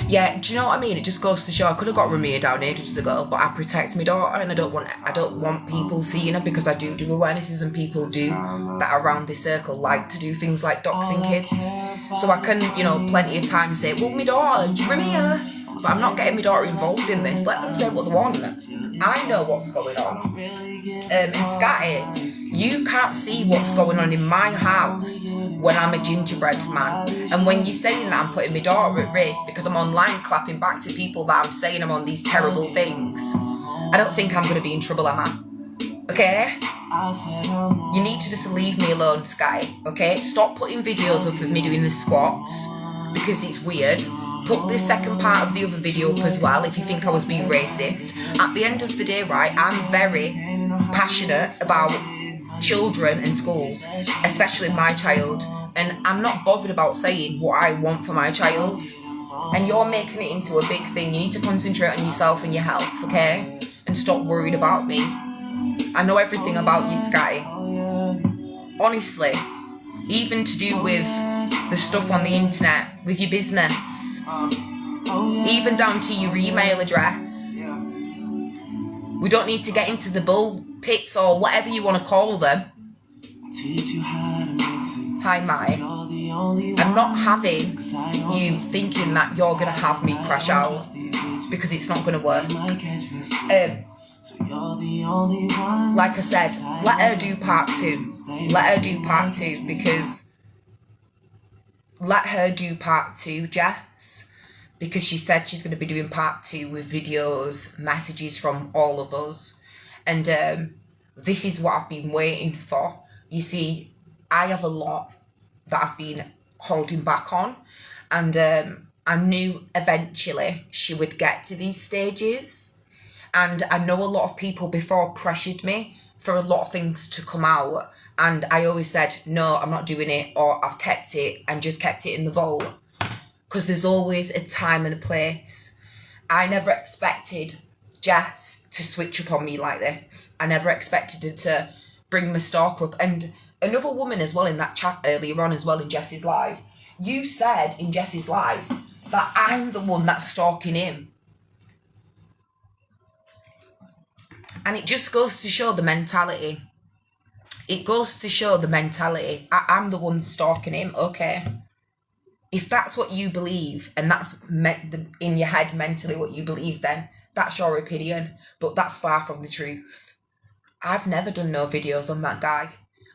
Yeah, do you know what I mean? It just goes to show I could have got Ramia down ages ago, but I protect my daughter and I don't want people seeing her because I do awarenesses and people do that around this circle like to do things like doxing kids. So I can, plenty of times say, well, my daughter, Ramia. But I'm not getting my daughter involved in this. Let them say what they want. I know what's going on. And Scotty, you can't see what's going on in my house when I'm a gingerbread man. And when you're saying that I'm putting my daughter at risk because I'm online clapping back to people that I'm saying I'm on these terrible things, I don't think I'm going to be in trouble, am I? Okay? You need to just leave me alone, Scotty. Okay? Stop putting videos up of me doing the squats because it's weird. Put the second part of the other video up as well if you think I was being racist. At the end of the day, right, I'm very passionate about children and schools, especially my child, and I'm not bothered about saying what I want for my child. And you're making it into a big thing. You need to concentrate on yourself and your health, okay? And stop worried about me. I know everything about you, Sky. Honestly, even to do with the stuff on the internet, with your business, even down to your email address. We don't need to get into the bull pits or whatever you want to call them. Hi, Mai. I'm not having you thinking that you're going to have me crash out, because it's not going to work. Like I said, let her do part 2. Let her do part 2, because let her do part 2, Jess, because she said she's going to be doing part 2 with videos, messages from all of us. And this is what I've been waiting for. You see, I have a lot that I've been holding back on, and I knew eventually she would get to these stages. And I know a lot of people before pressured me for a lot of things to come out, and I always said, no, I'm not doing it, or I've kept it and just kept it in the vault, because there's always a time and a place. I never expected Jess to switch up on me like this. I never expected her to bring my stalker up. And another woman as well in that chat earlier on as well in Jess's live, you said in Jess's live that I'm the one that's stalking him. And it just goes to show the mentality. It goes to show the mentality. I'm the one stalking him. Okay. If that's what you believe, and that's in your head mentally what you believe, then that's your opinion. But that's far from the truth. I've never done no videos on that guy.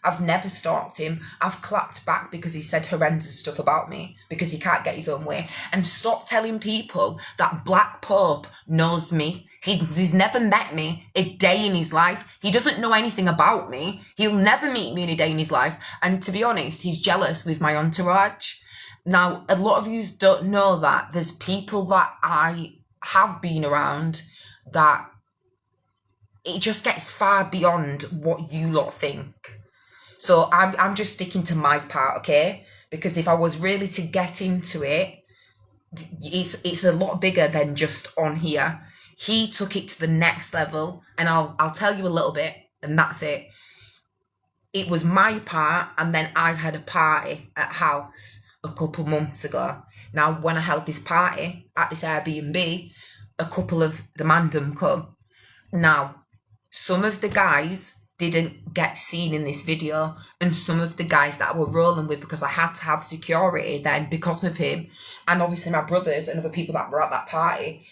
I've never stalked him. I've clapped back because he said horrendous stuff about me, because he can't get his own way. And stop telling people that Black Pope knows me. He's never met me a day in his life. He doesn't know anything about me. He'll never meet me in a day in his life. And to be honest, he's jealous with my entourage. Now, a lot of you don't know that there's people that I have been around that it just gets far beyond what you lot think. So I'm just sticking to my part, okay? Because if I was really to get into it, it's a lot bigger than just on here. He took it to the next level, and I'll tell you a little bit, and that's it. It was my part, and then I had a party at house a couple months ago. Now, when I held this party at this Airbnb, a couple of the mandem come. Now, some of the guys didn't get seen in this video, and some of the guys that I were rolling with, because I had to have security then because of him, and obviously my brothers and other people that were at that party,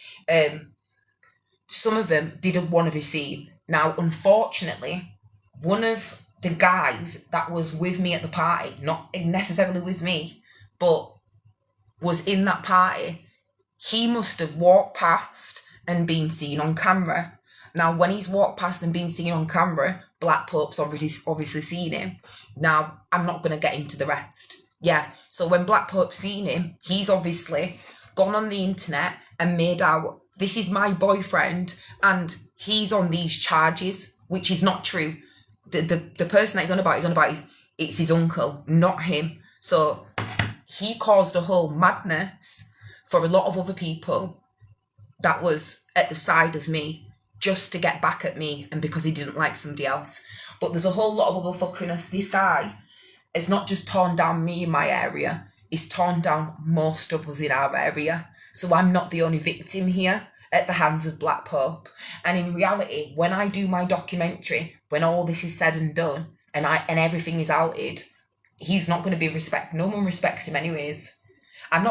some of them didn't want to be seen. Now, unfortunately, one of the guys that was with me at the party, not necessarily with me, but was in that party, he must have walked past and been seen on camera. Now, when he's walked past and been seen on camera, Black Pope's obviously seen him. Now, I'm not going to get into the rest. Yeah, so when Black Pope's seen him, he's obviously gone on the internet and made out, this is my boyfriend, and he's on these charges, which is not true. The person that he's on about, it's his uncle, not him. So he caused a whole madness for a lot of other people that was at the side of me, just to get back at me, and because he didn't like somebody else. But there's a whole lot of other fuckiness. This guy has not just torn down me in my area, he's torn down most of us in our area. So I'm not the only victim here at the hands of Black Pope. And in reality, when I do my documentary, when all this is said and done, and everything is outed, he's not going to be respected. No one respects him anyways. I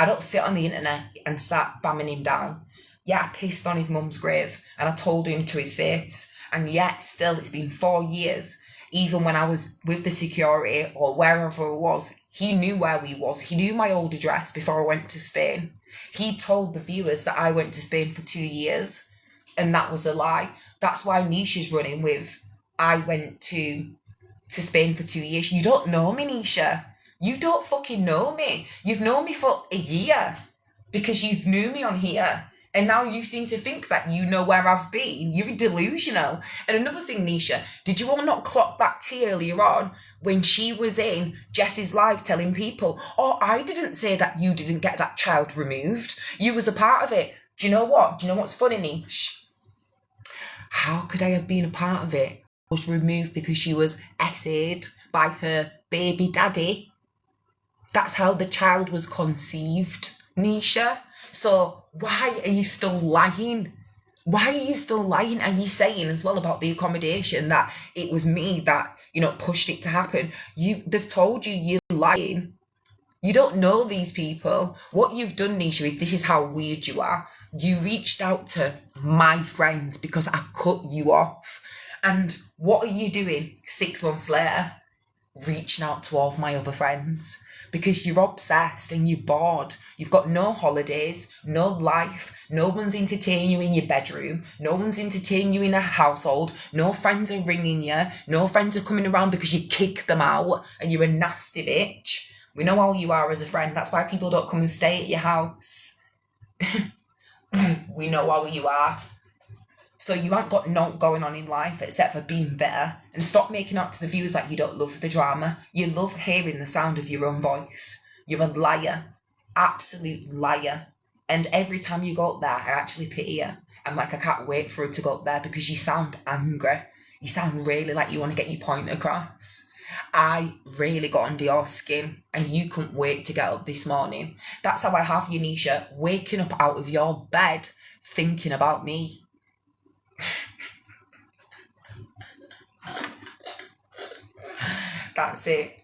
don't sit on the internet and start bamming him down. Yeah, I pissed on his mum's grave, and I told him to his face. And yet, still, it's been 4 years. Even when I was with the security or wherever I was, he knew where we was. He knew my old address before I went to Spain. He told the viewers that I went to Spain for 2 years, and that was a lie. That's why Nisha's running with, I went to Spain for 2 years. You don't know me, Nisha. You don't fucking know me. You've known me for a year because you've knew me on here. And now you seem to think that you know where I've been. You're delusional. And another thing, Nisha, did you all not clock that tea earlier on when she was in Jess's live telling people, oh, I didn't say that you didn't get that child removed. You was a part of it. Do you know what? Do you know what's funny, Nish? How could I have been a part of it? Was removed because she was essayed by her baby daddy. That's how the child was conceived, Nisha. So why are you still lying? Why are you still lying? And you saying as well about the accommodation that it was me that, pushed it to happen. They've told you you're lying. You don't know these people. What you've done, Nisha, is this is how weird you are. You reached out to my friends because I cut you off. And what are you doing 6 months later? Reaching out to all of my other friends. Because you're obsessed and you're bored. You've got no holidays, no life. No one's entertaining you in your bedroom. No one's entertaining you in a household. No friends are ringing you. No friends are coming around because you kick them out and you're a nasty bitch. We know how you are as a friend. That's why people don't come and stay at your house. We know how you are. So you ain't got naught going on in life except for being bitter. And stop making out to the viewers like you don't love the drama. You love hearing the sound of your own voice. You're a liar. Absolute liar. And every time you go up there, I actually pity you. I'm like, I can't wait for it to go up there because you sound angry. You sound really like you want to get your point across. I really got under your skin and you couldn't wait to get up this morning. That's how I have you, Nisha, waking up out of your bed thinking about me. That's it.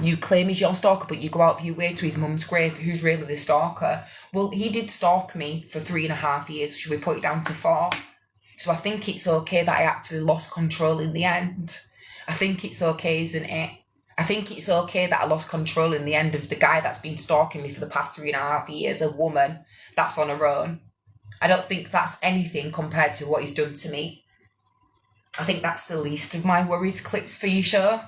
You claim he's your stalker, but you go out of your way to his mum's grave. Who's really the stalker? Well, he did stalk me for 3.5 years. Should we put it down to 4? So I think it's okay that I actually lost control in the end. I think it's okay, isn't it? I think it's okay that I lost control in the end of the guy that's been stalking me for the past 3.5 years, a woman that's on her own. I don't think that's anything compared to what he's done to me. I think that's the least of my worries. Clips for your show.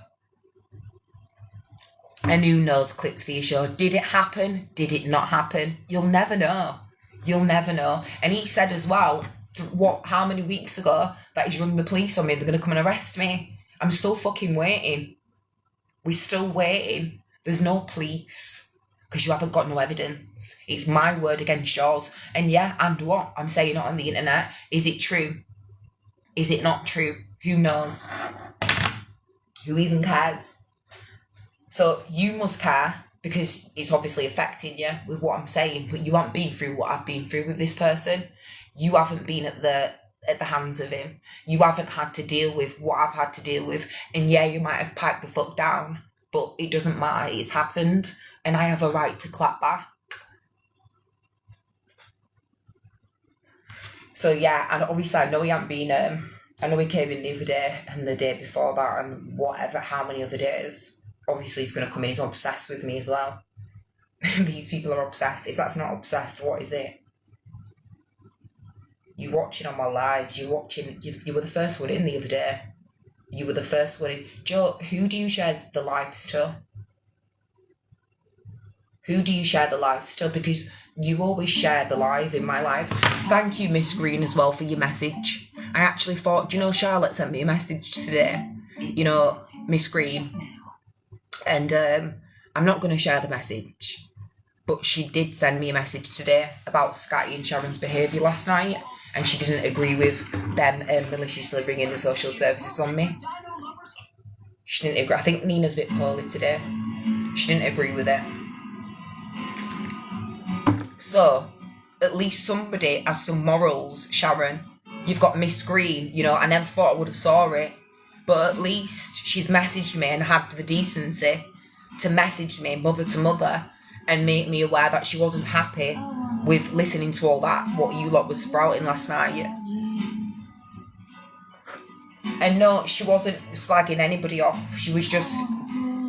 And who knows, clips for your show. Did it happen? Did it not happen? You'll never know. You'll never know. And he said as well, how many weeks ago, that he's rung the police on me. They're going to come and arrest me. I'm still fucking waiting. We're still waiting. There's no police. Because you haven't got no evidence. It's my word against yours. And yeah, and what? I'm saying it on the internet. Is it true? Is it not true? Who knows? Who even cares? So you must care because it's obviously affecting you with what I'm saying, but you haven't been through what I've been through with this person. You haven't been at the hands of him. You haven't had to deal with what I've had to deal with. And yeah, you might have piped the fuck down, but it doesn't matter. It's happened and I have a right to clap back. So yeah, and obviously I know he hasn't been, I know he came in the other day and the day before that and whatever, how many other days. Obviously he's going to come in, he's obsessed with me as well. These people are obsessed. If that's not obsessed, what is it? You watching on my lives, you were the first one in the other day. You were the first one in. Joe, who do you share the lives to? Who do you share the lives to? Because you always share the live in my life. Thank you, Miss Green, as well, for your message. I actually thought, Charlotte sent me a message today. Miss Green. And I'm not going to share the message. But she did send me a message today about Scotty and Sharon's behaviour last night. And she didn't agree with them maliciously ringing the social services on me. She didn't agree. I think Nina's a bit poorly today. She didn't agree with it. So, at least somebody has some morals, Sharon. You've got Miss Green, I never thought I would have saw it. But at least she's messaged me and had the decency to message me mother to mother and make me aware that she wasn't happy with listening to all that, what you lot was sprouting last night. And no, she wasn't slagging anybody off. She was just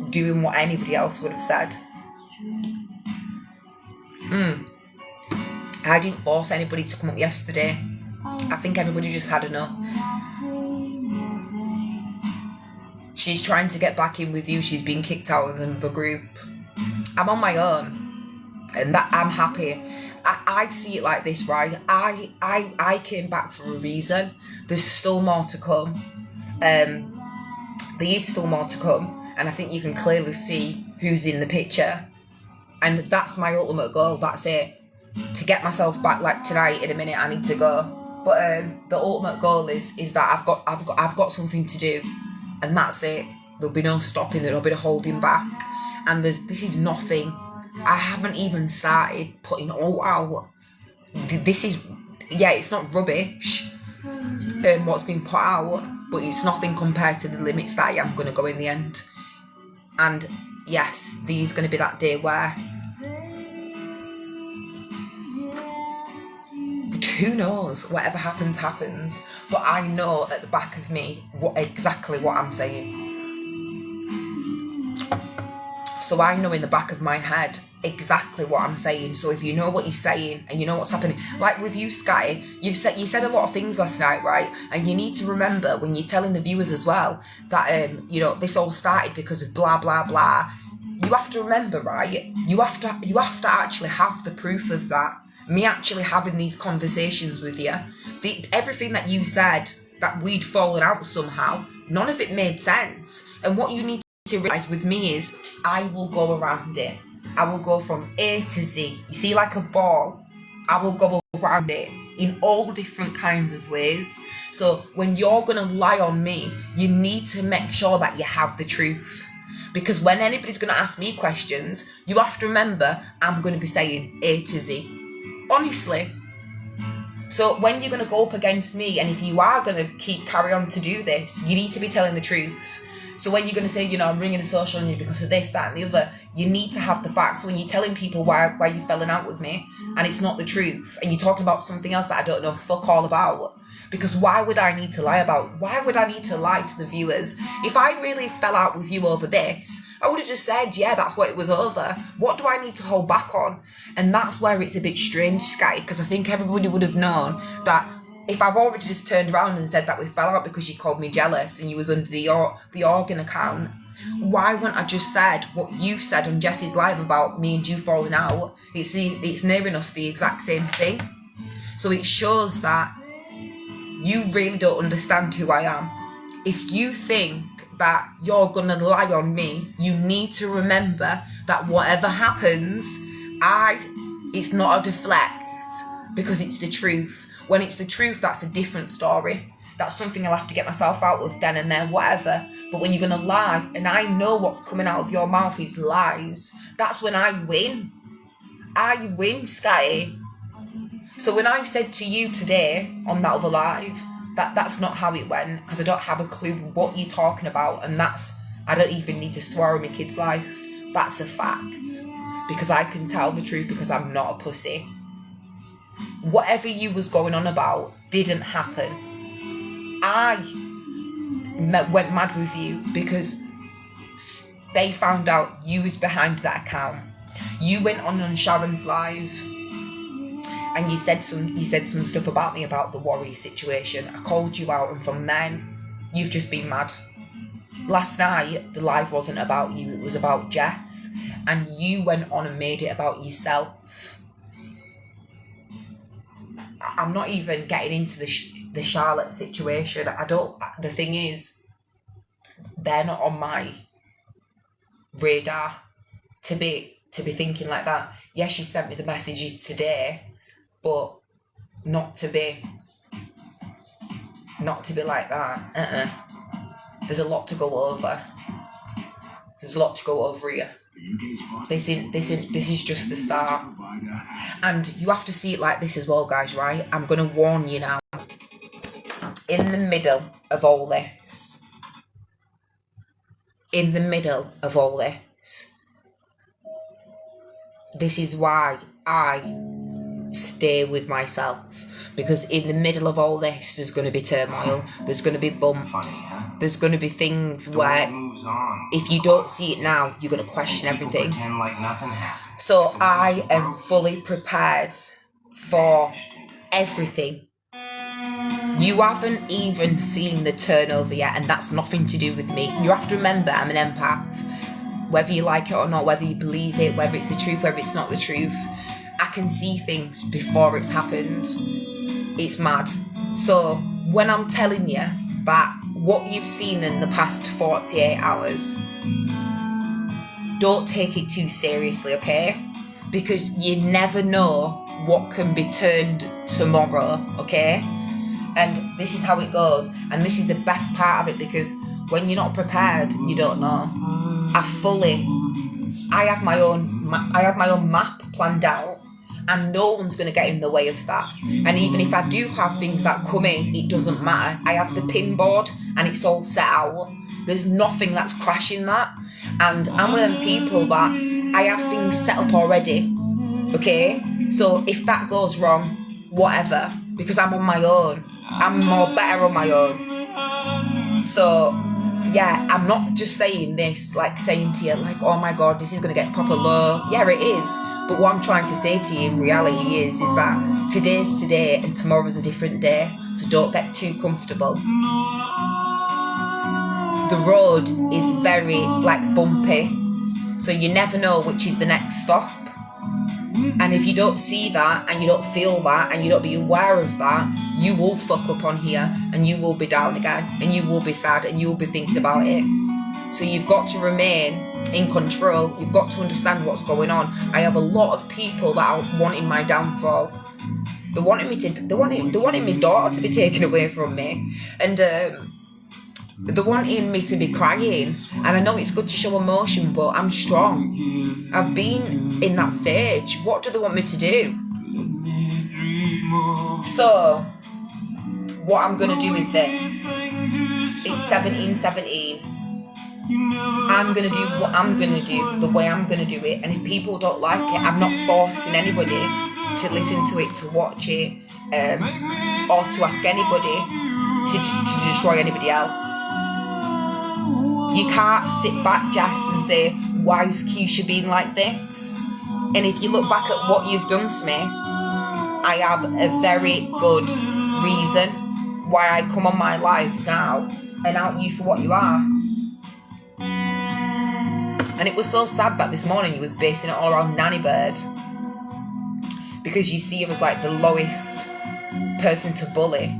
doing what anybody else would have said. I didn't force anybody to come up yesterday. I think everybody just had enough. She's trying to get back in with you. She's been kicked out of the group. I'm on my own. And that I'm happy. I see it like this, right? I came back for a reason. There's still more to come. There is still more to come. And I think you can clearly see who's in the picture. And that's my ultimate goal. That's it. To get myself back, like tonight, in a minute, I need to go. But the ultimate goal is that I've got something to do. And that's it. There'll be no stopping. There'll be no holding back. And this is nothing. I haven't even started putting all out. This is, it's not rubbish. What's been put out, but it's nothing compared to the limits that I am going to go in the end. And yes, there's going to be that day where, who knows, whatever happens, happens. But I know at the back of me exactly what I'm saying. So I know in the back of my head exactly what I'm saying. So if you know what you're saying and you know what's happening, like with you, Sky, you said a lot of things last night, right? And you need to remember when you're telling the viewers as well that this all started because of blah blah blah. You have to remember, right? You have to actually have the proof of that. Me actually having these conversations with you, everything that you said that we'd fallen out somehow, none of it made sense. And what you need to realise with me is I will go around it. I will go from A to Z. You see, like a ball, I will go around it in all different kinds of ways. So when you're going to lie on me, you need to make sure that you have the truth. Because when anybody's going to ask me questions, you have to remember I'm going to be saying A to Z. Honestly. So when you're going to go up against me, and if you are going to carry on to do this, you need to be telling the truth. So when you're going to say, I'm ringing the social media because of this, that and the other, you need to have the facts. When you're telling people why you're falling out with me and it's not the truth, and you're talking about something else that I don't know fuck all about, because why would I need to lie to the viewers? If I really fell out with you over this, I would have just said, yeah, that's what it was over. What do I need to hold back on? And that's where it's a bit strange, Sky, because I think everybody would have known that if I've already just turned around and said that we fell out because you called me jealous and you was under the organ account, why wouldn't I just said what you said on Jessie's live about me and you falling out? It's near enough the exact same thing. So it shows that you really don't understand who I am. If you think that you're gonna lie on me, you need to remember that whatever happens, it's not a deflect, because it's the truth. When it's the truth, that's a different story. That's something I'll have to get myself out of then and there, whatever. But when you're going to lie, and I know what's coming out of your mouth is lies, that's when I win. I win, Sky. So when I said to you today on that other live, that's not how it went, because I don't have a clue what you're talking about, and I don't even need to swear in my kid's life. That's a fact. Because I can tell the truth, because I'm not a pussy. Whatever you was going on about didn't happen. I went mad with you because they found out you was behind that account. You went on Sharon's live and you said some stuff about me about the Warrior situation. I called you out, and from then you've just been mad. Last night the live wasn't about you, it was about Jess, and you went on and made it about yourself. I'm not even getting into the Charlotte situation. The thing is, they're not on my radar to be thinking like that. Yes, she sent me the messages today, but not to be like that. There's a lot to go over. There's a lot to go over here. This is just the start. And you have to see it like this as well, guys, right? I'm going to warn you now. In the middle of all this, this is why I stay with myself. Because in the middle of all this, there's going to be turmoil, there's going to be bumps, there's going to be things where if you don't see it now, you're going to question everything. So I am fully prepared for everything. You haven't even seen the turnover yet, and that's nothing to do with me. You have to remember, I'm an empath. Whether you like it or not, whether you believe it, whether it's the truth, whether it's not the truth, I can see things before it's happened. It's mad. So when I'm telling you that what you've seen in the past 48 hours, don't take it too seriously, okay? Because you never know what can be turned tomorrow, okay? And this is how it goes. And this is the best part of it, because when you're not prepared, you don't know. I have my own map planned out, and no one's going to get in the way of that. And even if I do have things that come in, it doesn't matter. I have the pin board and it's all set out. There's nothing that's crashing that. And I'm one of them people that I have things set up already, okay? So if that goes wrong, whatever, because I'm on my own. I'm more better on my own. So, yeah, I'm not just saying this, like saying to you, like, oh my God, this is going to get proper low. Yeah, it is. But what I'm trying to say to you in reality is that today's today and tomorrow's a different day. So don't get too comfortable. The road is very, like, bumpy. So you never know which is the next stop. And if you don't see that and you don't feel that and you don't be aware of that, you will fuck up on here and you will be down again and you will be sad and you will be thinking about it. So you've got to remain in control. You've got to understand what's going on. I have a lot of people that are wanting my downfall. They're wanting my daughter to be taken away from me. And they're wanting me to be crying, and I know it's good to show emotion, but I'm strong. I've been in that stage. What do they want me to do? So what I'm going to do is this. It's 17:17. I'm going to do what I'm going to do, the way I'm going to do it, and if people don't like it, I'm not forcing anybody to listen to it, to watch it, or to ask anybody to destroy anybody else. You can't sit back, Jess, and say, why is Keisha being like this? And if you look back at what you've done to me, I have a very good reason why I come on my lives now and out you for what you are. And it was so sad that this morning you was basing it all around Nanny Bird, because you see her as like the lowest person to bully.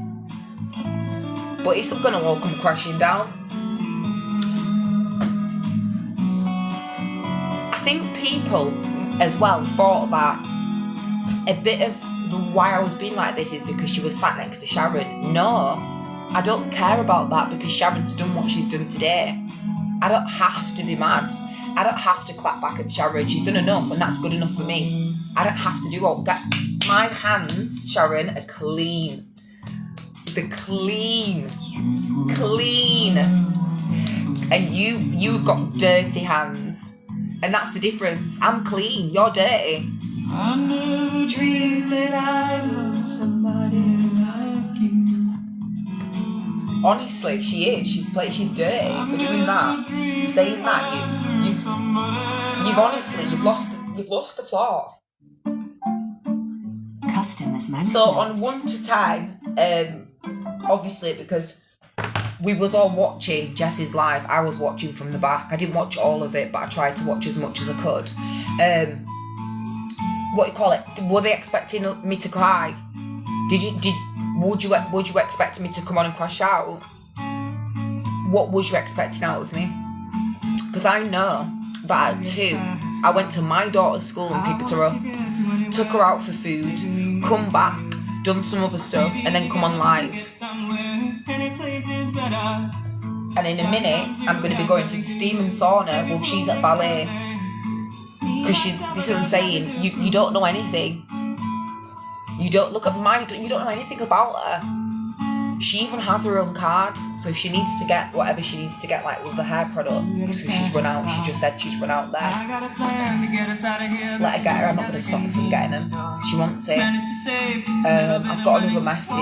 But it's going to all come crashing down. I think people as well thought that a bit of the why I was being like this is because she was sat next to Sharon. No, I don't care about that, because Sharon's done what she's done today. I don't have to be mad. I don't have to clap back at Sharon. She's done enough, and that's good enough for me. I don't have to do all that. My hands, Sharon, are clean. They're clean. And you've got dirty hands, and that's the difference. I'm clean, you're dirty. I never dreamed that I was somebody like you. Honestly, she is. She's dirty for doing that. Saying that, you've honestly, you've lost the plot. Customers management. So on 1 to 10, obviously because we was all watching Jess's live, I was watching from the back. I didn't watch all of it, but I tried to watch as much as I could. Were they expecting me to cry? Would you expect me to come on and crash out? What was you expecting out of me? Because I know that at 2, I went to my daughter's school and picked her up, took her out for food, come back, done some other stuff, and then come on live. And in a minute, I'm going to be going to the steam and sauna while she's at ballet. Because this is what I'm saying, you don't know anything. You don't know anything about her. She even has her own card, so if she needs to get whatever she needs to get, like with the hair product, because she's run out, she just said she's run out there. Let her get her, I'm not going to stop her from getting them. She wants it. I've got another message.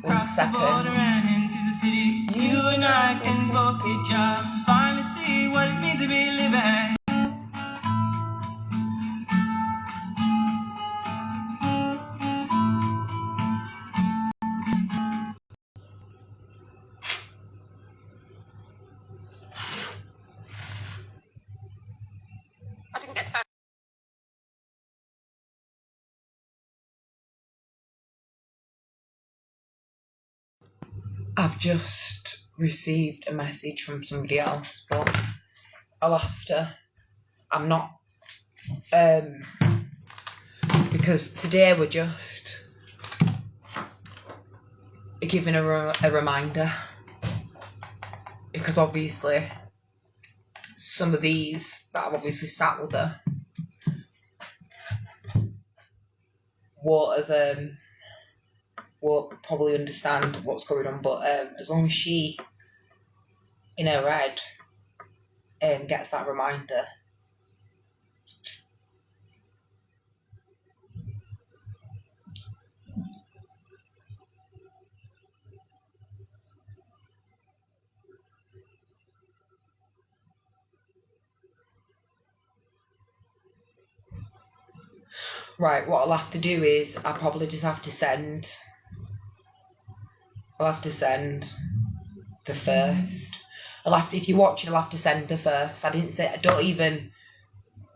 1 second. You and I can both get jobs, finally see what it means to be living. I've just received a message from somebody else, but I'll have to. I'm not. Because today we're just giving her a reminder. Because obviously, some of these that have obviously sat with her won't probably understand what's going on, but as long as she, in her head, gets that reminder. Right, what I'll have to do is I'll probably just have to send. I'll have to send the first. If you're watching, I'll have to send the first. I didn't say, I don't even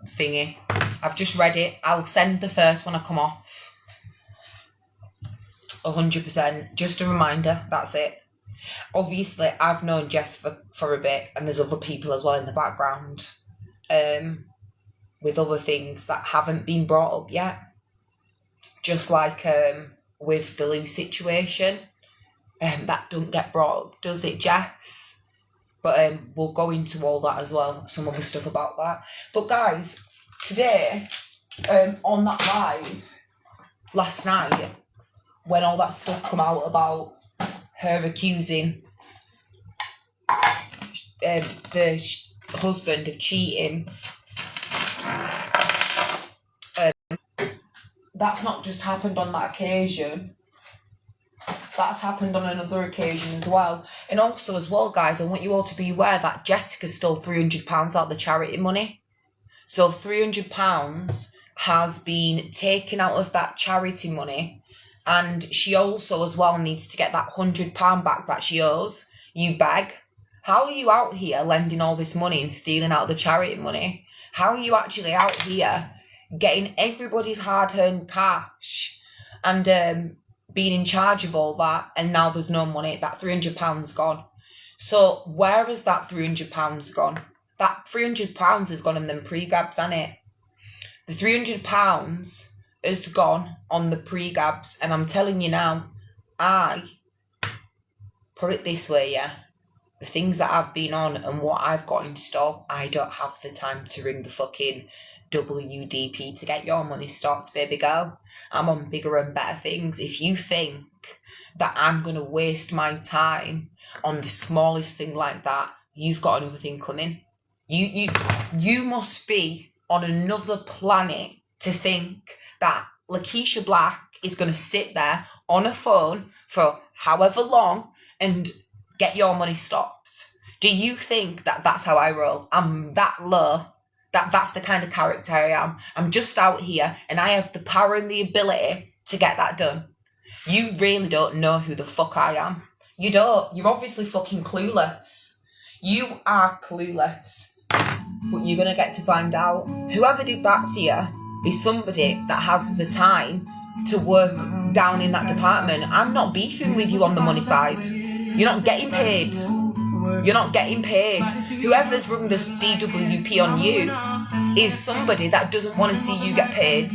thingy. I've just read it. I'll send the first when I come off. 100%. Just a reminder, that's it. Obviously, I've known Jess for a bit, and there's other people as well in the background. With other things that haven't been brought up yet. Just like with the Lou situation. That don't get brought up, does it, Jess? But we'll go into all that as well, some other stuff about that. But guys, today, on that live, last night, when all that stuff come out about her accusing the husband of cheating, that's not just happened on that occasion. That's happened on another occasion as well. And also as well, guys, I want you all to be aware that Jessica stole £300 out of the charity money. So £300 has been taken out of that charity money. And she also as well needs to get that £100 back that she owes. You beg. How are you out here lending all this money and stealing out the charity money? How are you actually out here getting everybody's hard-earned cash and being in charge of all that, and now there's no money? That £300 gone. So where has that £300 gone? That £300 has gone on them pre-gabs, hasn't it? The £300 has gone on the pre-gabs, and I'm telling you now, I put it this way, yeah. The things that I've been on and what I've got in store, I don't have the time to ring the fucking WDP to get your money stopped, baby girl. I'm on bigger and better things. If you think that I'm going to waste my time on the smallest thing like that, you've got another thing coming. You must be on another planet to think that Lakeisha Black is going to sit there on a phone for however long and get your money stopped. Do you think that that's how I roll? I'm that low. That's the kind of character I am. I'm just out here and I have the power and the ability to get that done. You really don't know who the fuck I am. You don't. You're obviously fucking clueless. You are clueless. But you're going to get to find out. Whoever did that to you is somebody that has the time to work down in that department. I'm not beefing with you on the money side. You're not getting paid. You're not getting paid. Whoever's rung this DWP on you is somebody that doesn't want to see you get paid.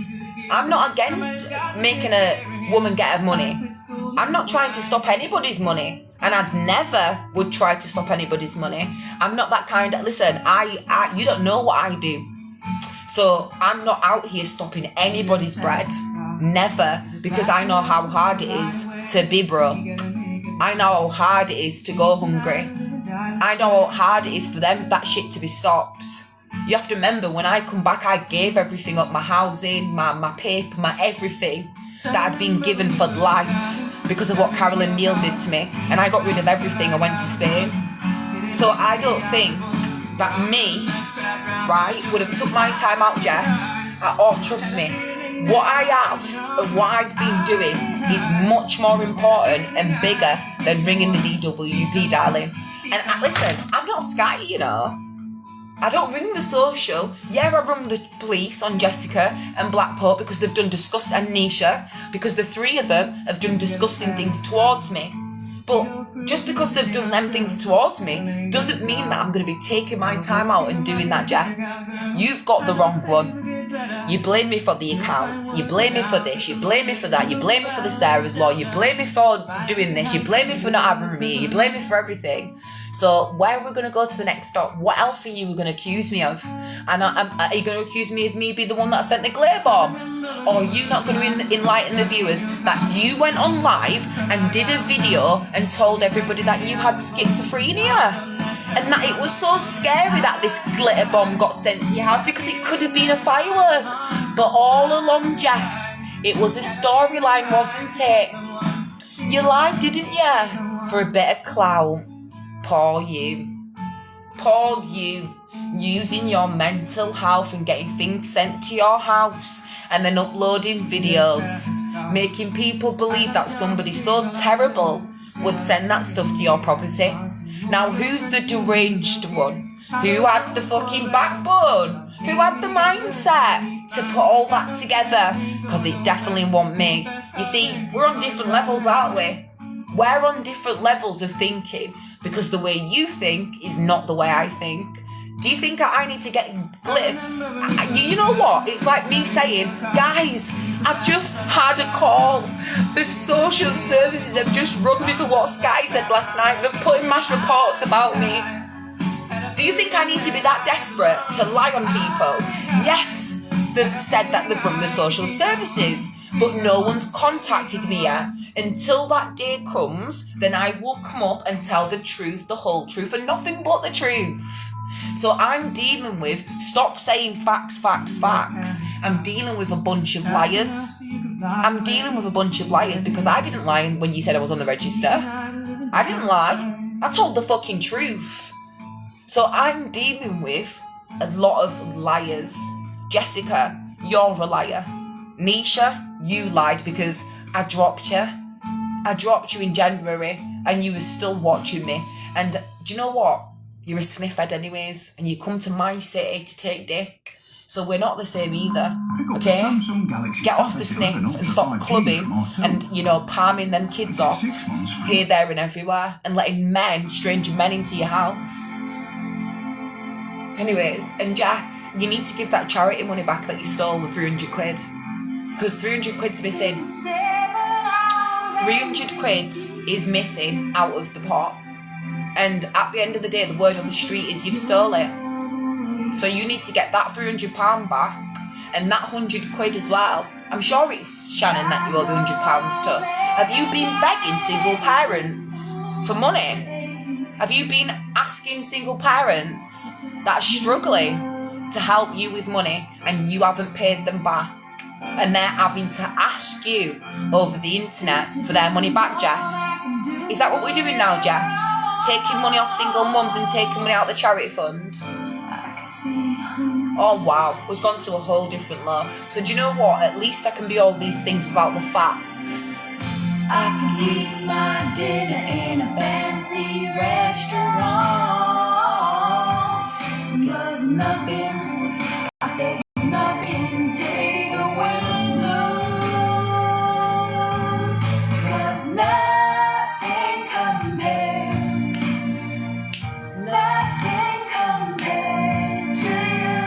I'm not against making a woman get her money. I'm not trying to stop anybody's money. And I'd never would try to stop anybody's money. I'm not that kind of... Listen, you don't know what I do. So I'm not out here stopping anybody's bread. Never. Because I know how hard it is to be broke. I know how hard it is to go hungry. I know how hard it is for that shit to be stopped. You have to remember, when I come back, I gave everything up. My housing, my paper, my everything that had been given for life because of what Carol and Neil did to me. And I got rid of everything. I went to Spain. So I don't think that me, right, would have took my time out, Jess. Or trust me, what I have and what I've been doing is much more important and bigger than ringing the DWP, darling. And listen, I'm not Sky, you know. I don't ring the social. Yeah, I rung the police on Jessica and Blackport because they've done disgusting, and Nisha, because the three of them have done disgusting things towards me. But just because they've done them things towards me doesn't mean that I'm going to be taking my time out and doing that, Jess. You've got the wrong one. You blame me for the accounts, you blame me for this, you blame me for that, you blame me for the Sarah's Law, you blame me for doing this, you blame me for not having me, you blame me for everything. So where are we going to go to the next stop? What else are you going to accuse me of? And are you going to accuse me of me being the one that sent the glitter bomb? Or are you not going to enlighten the viewers that you went on live and did a video and told everybody that you had schizophrenia? And that it was so scary that this glitter bomb got sent to your house because it could have been a firework. But all along, Jess, it was a storyline, wasn't it? You lied, didn't you? For a bit of clout. Poor you. Poor you. Using your mental health and getting things sent to your house and then uploading videos, making people believe that somebody so terrible would send that stuff to your property. Now, who's the deranged one? Who had the fucking backbone? Who had the mindset to put all that together? Because it definitely wasn't me. You see, we're on different levels, aren't we? We're on different levels of thinking because the way you think is not the way I think. Do you think I need to get glitter? You know what? It's like me saying, guys, I've just had a call. The social services have just rung me for what Sky said last night. They've put in mass reports about me. Do you think I need to be that desperate to lie on people? Yes, they've said that they've rung the social services, but no one's contacted me yet. Until that day comes, then I will come up and tell the truth, the whole truth, and nothing but the truth. So I'm dealing with, stop saying facts, facts, facts. I'm dealing with a bunch of liars. I'm dealing with a bunch of liars because I didn't lie when you said I was on the register. I didn't lie. I told the fucking truth. So I'm dealing with a lot of liars. Jessica, you're a liar. Nisha, you lied because I dropped you. I dropped you in January and you were still watching me. And do you know what? You're a sniffhead anyways, and you come to my city to take dick. So we're not the same either, okay? Get off the sniff and stop clubbing and, palming them kids off here, there and everywhere and letting strange men into your house. Anyways, and Jess, you need to give that charity money back that you stole, the 300 quid. Because 300 quid's missing. 300 quid is missing out of the pot. And at the end of the day, the word on the street is you've stole it. So you need to get that £300 back and that 100 quid as well. I'm sure it's Shannon that you owe the £100 to. Have you been begging single parents for money? Have you been asking single parents that are struggling to help you with money and you haven't paid them back? And they're having to ask you over the internet for their money back, Jess? Is that what we're doing now, Jess? Taking money off single mums and taking money out of the charity fund? Oh wow, we've gone to a whole different level. So do you know what? At least I can be all these things without the facts. I can eat my dinner in a fancy restaurant. Cause nothing, I said nothing take away those blues. Cause nothing compares. Nothing compares to you.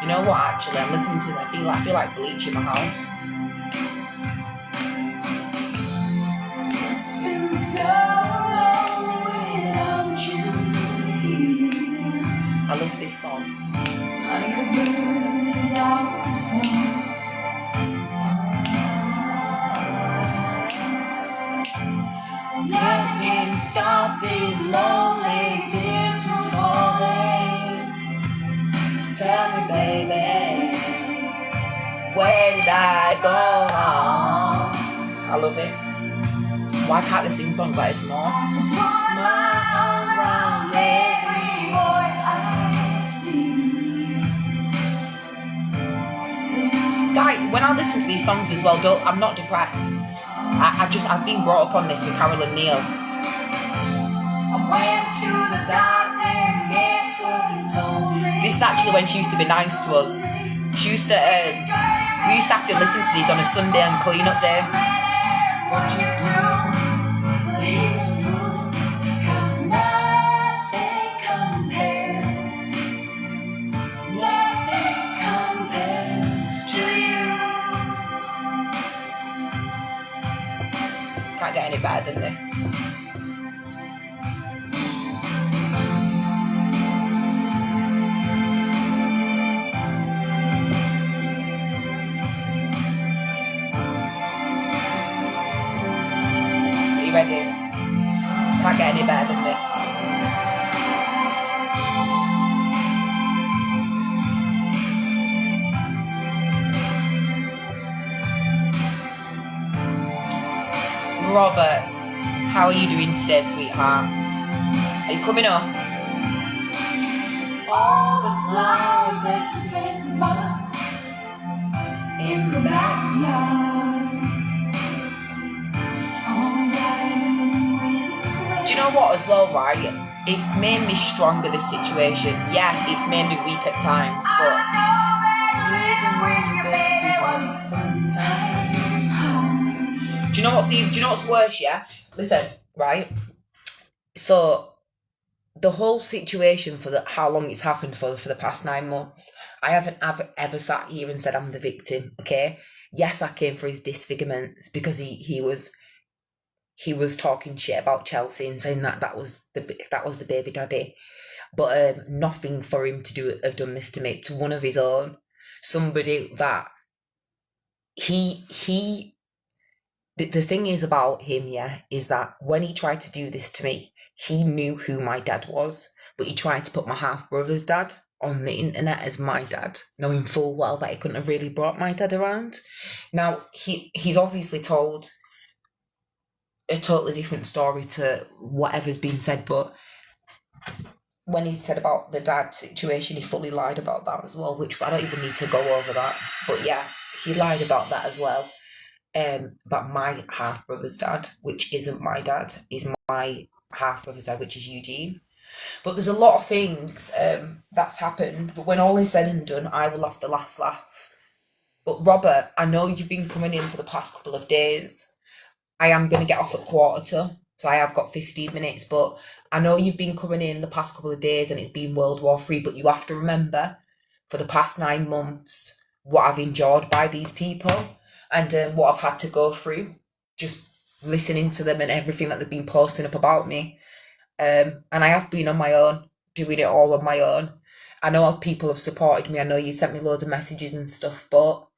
You know what, actually, I'm listening to this, I feel like bleach in my house. It's been so long without you here. I love this song. Like a bird without a song. Nothing can stop these lonely tears from falling. Tell me, baby, where did I go wrong? I love it. Why can't they sing songs like this more? My arm around every boy I see. Guy, when I listen to these songs as well, I'm not depressed. I've been brought up on this with Carol and Neil. I went to the doctor and guess what he told me. This is actually when she used to be nice to us. She used to, we used to have to listen to these on a Sunday and clean up day. What you do, leave a fool, 'cause nothing compares. Nothing compares to you. Can't get any better than this. Ready? Can't get any better than Robert, how are you doing today, sweetheart? Are you coming up? All the flowers that you planted in the backyard. Do you know what as well, right? It's made me stronger, this situation. Yeah, it's made me weak at times, but living with you, baby, was sometimes hard. Do you know what's worse, yeah? Listen, right? So the whole situation for how long it's happened for the past 9 months, I haven't ever sat here and said I'm the victim, okay? Yes, I came for his disfigurements because he was talking shit about Chelsea and saying that was the baby daddy, but nothing for him to have done this to me, to one of his own, somebody that the thing is about him, yeah, is that when he tried to do this to me, he knew who my dad was, but he tried to put my half brother's dad on the internet as my dad, knowing full well that he couldn't have really brought my dad around. Now he's obviously told a totally different story to whatever's been said, but when he said about the dad situation, he fully lied about that as well, which I don't even need to go over that. But yeah, he lied about that as well. But my half brother's dad, which isn't my dad, is my half brother's dad, which is Eugene. But there's a lot of things that's happened. But when all is said and done, I will have the last laugh. But Robert, I know you've been coming in for the past couple of days. I am going to get off at 2:45, so I have got 15 minutes. But I know you've been coming in the past couple of days, and it's been World War III. But you have to remember, for the past 9 months, what I've endured by these people. And what I've had to go through, just listening to them and everything that they've been posting up about me. And I have been on my own, doing it all on my own. I know people have supported me. I know you've sent me loads of messages and stuff. But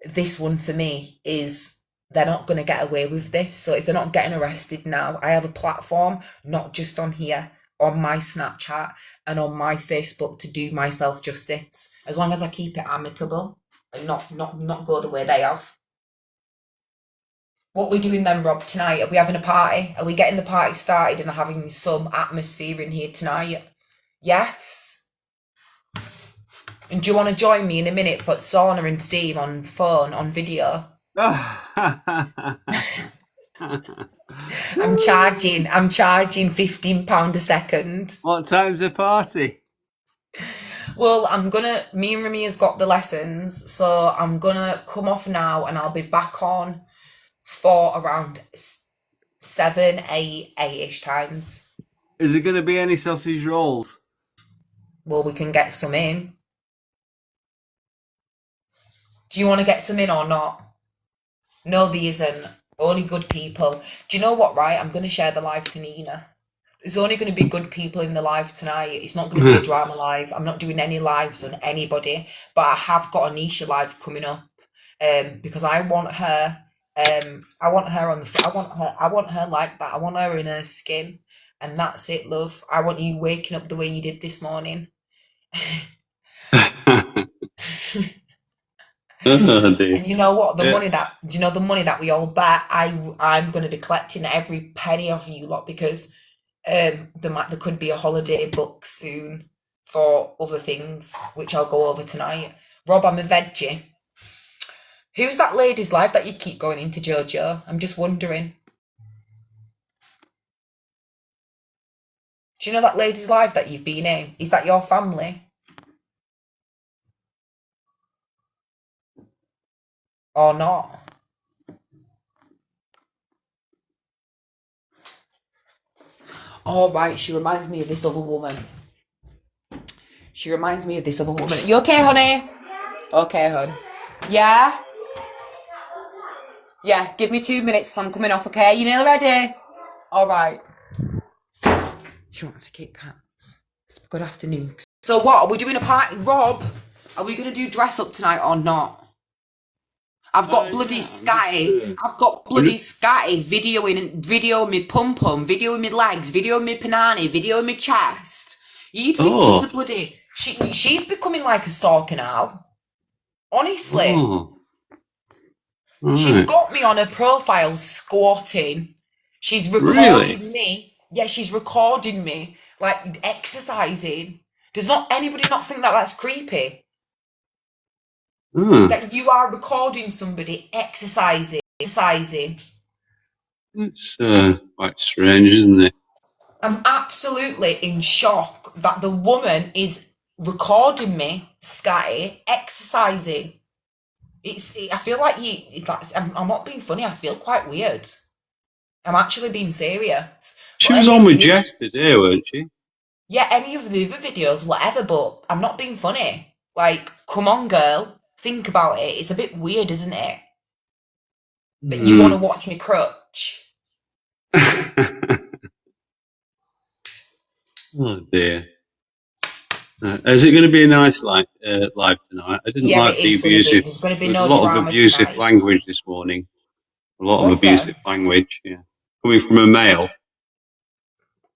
this one for me is, they're not going to get away with this. So if they're not getting arrested now, I have a platform, not just on here, on my Snapchat and on my Facebook, to do myself justice. As long as I keep it amicable and not go the way they have. What are we doing then, Rob, tonight? Are we having a party? Are we getting the party started and having some atmosphere in here tonight? Yes? And do you want to join me in a minute for sauna and steam on phone, on video? I'm charging £15 a second. What time's the party? Well, me and Remy has got the lessons, so I'm gonna come off now and I'll be back on for around 7, 8-ish times. Is there going to be any sausage rolls? Well, we can get some in. Do you want to get some in or not? No, there isn't. Only good people. Do you know what, right? I'm going to share the live to Nina. There's only going to be good people in the live tonight. It's not going to be a drama live. I'm not doing any lives on anybody, but I have got a Nisha live coming up because I want her. I want her on the. I want her like that. I want her in her skin, and that's it, love. I want you waking up the way you did this morning. And you know what? The money that we all bet, I'm going to be collecting every penny of you lot, because there could be a holiday booked soon for other things, which I'll go over tonight. Rob, I'm a veggie. Who's that lady's life that you keep going into, Jojo? I'm just wondering. Do you know that lady's life that you've been in? Is that your family? Or not? Oh, right, she reminds me of this other woman. You okay, honey? Okay, hon. Yeah? Yeah, give me 2 minutes, I'm coming off, okay? You nearly ready? Alright. She wants to Kit Kats. Good afternoon. So what, are we doing a party? Rob, are we going to do dress up tonight or not? I've got bloody Scotty. I've got bloody Scotty videoing me pum-pum, videoing me legs, videoing me panani, videoing me chest. You'd think she's a bloody... She's becoming like a stalker now. Honestly. She's Right. got me on her profile squatting. She's recording Really? me. Yeah, she's recording me like exercising. Does not anybody not think that that's creepy? Hmm. That you are recording somebody exercising. It's quite strange, isn't it? I'm absolutely in shock that the woman is recording me, Scotty, exercising. I feel like I'm not being funny. I feel quite weird. I'm actually being serious. She But was on with Jess today, weren't she? yeah, any of the other videos, whatever, but I'm not being funny. Like, come on, girl. Think about it. It's a bit weird, isn't it? That you want to watch me crutch. Oh dear. Is it going to be a nice live tonight? I didn't Yeah, like it the is going to be. abusive. There's going to be There was a no lot of drama abusive tonight. language this morning. A lot of Was there? abusive language, yeah. Coming from a male.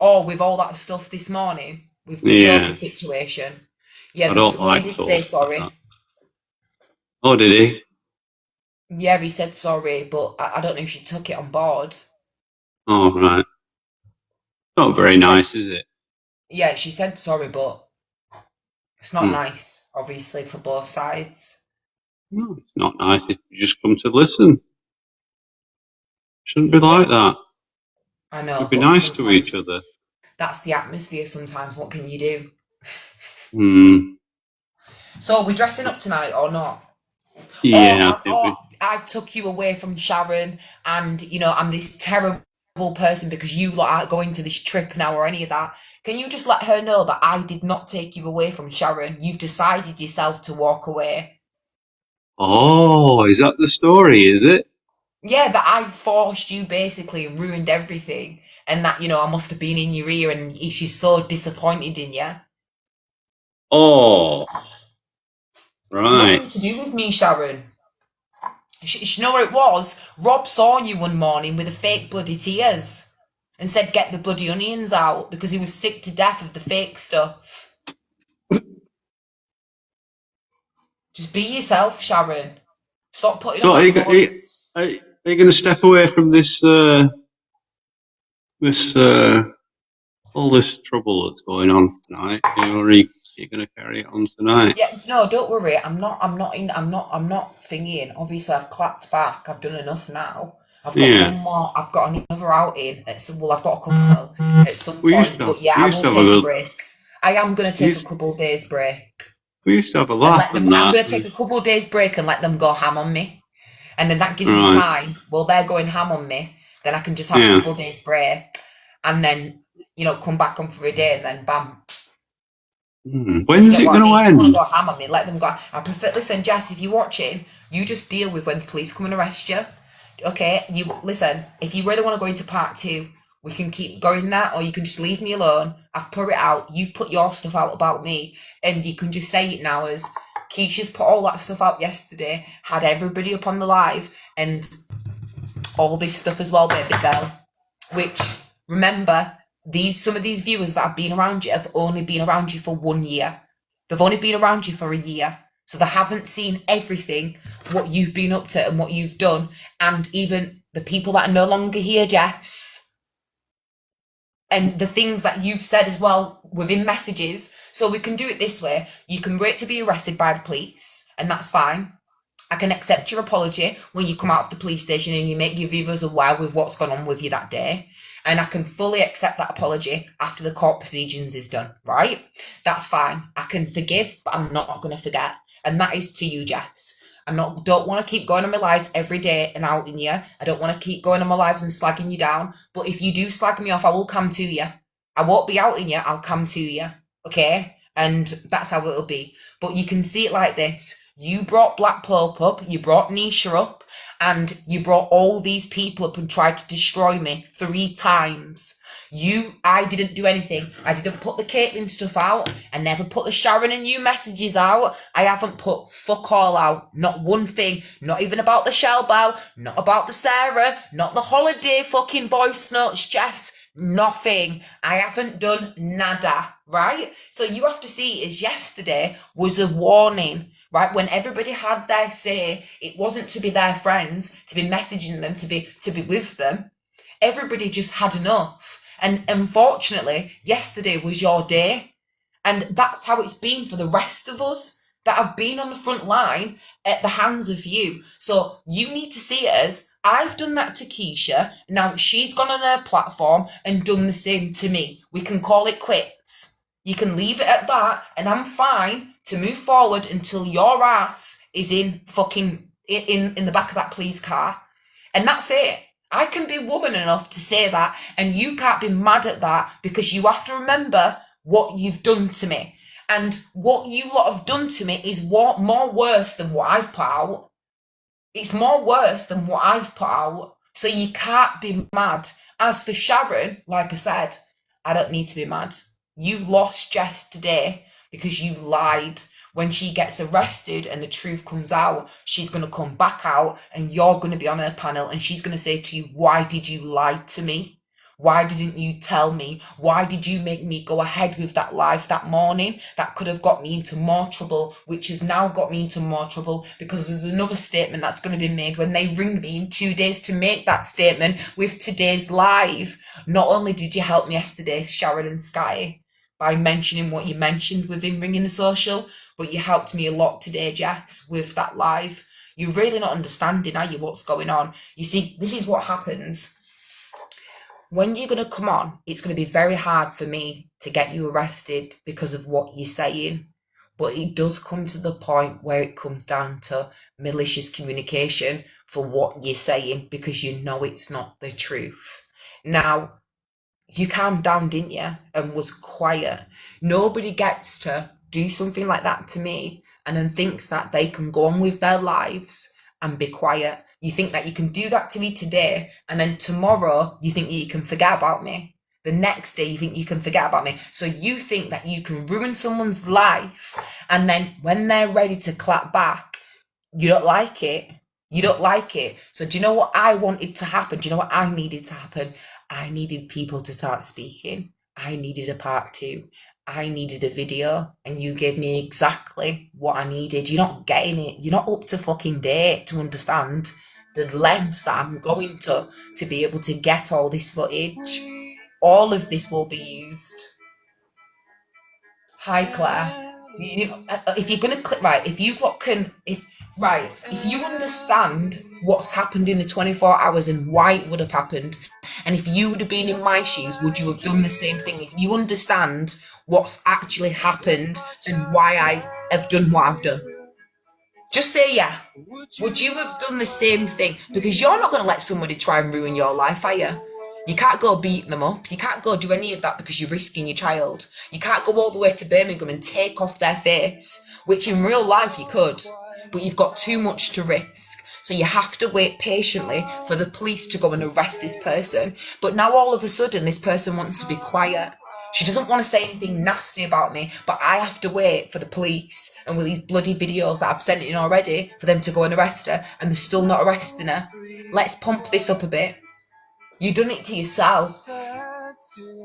Oh, with all that stuff this morning, with the Yeah. Joker situation. Yeah, I don't like he did sort say of sorry. like that. Oh, did he? Yeah, he said sorry, but I don't know if she took it on board. Oh, right. Not very nice, is it? Yeah, she said sorry, but it's not nice, obviously, for both sides. No, it's not nice if you just come to listen. Shouldn't be like that. I know. We'd be but nice to each other. That's the atmosphere sometimes. What can you do? So, are we dressing up tonight or not? Yeah, I think I've took you away from Sharon, and I'm this terrible person because you lot aren't going to this trip now or any of that. Can you just let her know that I did not take you away from Sharon? You've decided yourself to walk away. Oh, is that the story, is it? Yeah, that I forced you basically and ruined everything, and that I must have been in your ear, and she's so disappointed in you. Oh, It's right. nothing to do with me, Sharon. You know what it was? Rob saw you one morning with the fake bloody tears and said get the bloody onions out because he was sick to death of the fake stuff. Just be yourself, Sharon. Stop putting So on are that you, voice. are you going to step away from this all this trouble that's going on tonight? Or are you going to carry it on tonight? Yeah, no, don't worry. I'm not thinking. Obviously, I've clapped back. I've done enough now. I've got one more. I've got another outing. I've got a couple at some point. But yeah, I will take a break. I am going to take a couple of days break. We used to have a laugh. I'm going to take a couple of days break and let them go ham on me. And then that gives me time. Well, they're going ham on me. Then I can just have a couple of days break. And then, come back on for a day and then bam. When's it going to end? Want to go ham on me, let them go. I prefer, listen, Jess, if you're watching, you just deal with when the police come and arrest you. Okay? Listen, if you really want to go into part 2, we can keep going there, or you can just leave me alone. I've put it out. You've put your stuff out about me, and you can just say it now as Keisha's put all that stuff out yesterday, had everybody up on the live, and all this stuff as well, baby girl. Which, remember, some of these viewers that have been around you have only been around you for 1 year. They've only been around you for a year. So they haven't seen everything, what you've been up to and what you've done. And even the people that are no longer here, Jess. And the things that you've said as well within messages. So we can do it this way. You can wait to be arrested by the police, and that's fine. I can accept your apology when you come out of the police station and you make your viewers aware with what's gone on with you that day. And I can fully accept that apology after the court proceedings is done, right? That's fine. I can forgive, but I'm not going to forget. And that is to you, Jess. Don't want to keep going on my lives every day and outing you. I don't want to keep going on my lives and slagging you down. But if you do slag me off, I will come to you. I won't be outing you. I'll come to you. Okay? And that's how it'll be. But you can see it like this. You brought Black Pope up, you brought Nisha up, and you brought all these people up and tried to destroy me 3 times. I didn't do anything. I didn't put the Caitlyn stuff out. I never put the Sharon and you messages out. I haven't put fuck all out. Not one thing. Not even about the Shell Bell. Not about the Sarah. Not the holiday fucking voice notes, Jess. Nothing. I haven't done nada, right? So you have to see it as yesterday was a warning right? When everybody had their say, it wasn't to be their friends, to be messaging them, to be with them. Everybody just had enough. And unfortunately, yesterday was your day. And that's how it's been for the rest of us that have been on the front line at the hands of you. So you need to see it as, I've done that to Keisha, now she's gone on her platform and done the same to me. We can call it quits. You can leave it at that, and I'm fine to move forward until your ass is in the back of that police car. And that's it. I can be woman enough to say that, and you can't be mad at that, because you have to remember what you've done to me. And what you lot have done to me is more worse than what I've put out. It's more worse than what I've put out. So you can't be mad. As for Sharon, like I said, I don't need to be mad. You lost Jess today because you lied. When she gets arrested and the truth comes out, she's going to come back out and you're going to be on her panel and she's going to say to you, why did you lie to me? Why didn't you tell me? Why did you make me go ahead with that life that morning? That could have got me into more trouble, which has now got me into more trouble, because there's another statement that's going to be made when they ring me in 2 days to make that statement with today's live. Not only did you help me yesterday, Sharon and Sky, by mentioning what you mentioned within Ringing the Social, but you helped me a lot today, Jess, with that live. You're really not understanding, are you, what's going on? You see, this is what happens. When you're going to come on, it's going to be very hard for me to get you arrested because of what you're saying. But it does come to the point where it comes down to malicious communication for what you're saying, because you know it's not the truth. Now, you calmed down, didn't you? And was quiet. Nobody gets to do something like that to me and then thinks that they can go on with their lives and be quiet. You think that you can do that to me today, and then tomorrow you think you can forget about me. The next day you think you can forget about me. So you think that you can ruin someone's life, and then when they're ready to clap back, you don't like it. You don't like it. So do you know what I wanted to happen? Do you know what I needed to happen? I needed people to start speaking. I needed a part 2. I needed a video, and you gave me exactly what I needed. You're not getting it. You're not up to fucking date to understand the lengths that I'm going to be able to get all this footage. All of this will be used. Hi, Claire. If you're going to click, right, if you understand what's happened in the 24 hours and why it would have happened, and if you would have been in my shoes, would you have done the same thing? If you understand what's actually happened and why I have done what I've done, just say yeah. Would you have done the same thing? Because you're not going to let somebody try and ruin your life, are you? You can't go beat them up. You can't go do any of that because you're risking your child. You can't go all the way to Birmingham and take off their face, which in real life you could, but you've got too much to risk. So you have to wait patiently for the police to go and arrest this person. But now all of a sudden this person wants to be quiet. She doesn't want to say anything nasty about me, but I have to wait for the police and with these bloody videos that I've sent in already for them to go and arrest her, and they're still not arresting her. Let's pump this up a bit. You done it to yourself.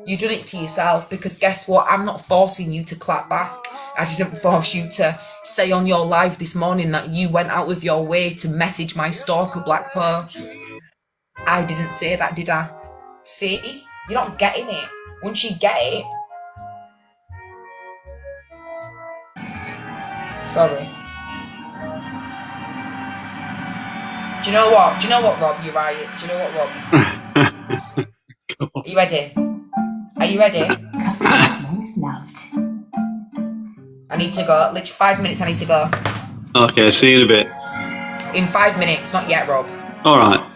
You done it to yourself, because guess what? I'm not forcing you to clap back. I didn't force you to say on your live this morning that you went out of your way to message my stalker Black Pearl. I didn't say that, did I? See? You're not getting it. Once you get it... Sorry. Do you know what? Rob? You're right. Do you know what, Rob? Are you ready? Are you ready? I need to go. Literally 5 minutes, I need to go. Okay, see you in a bit. In 5 minutes, not yet, Rob. Alright.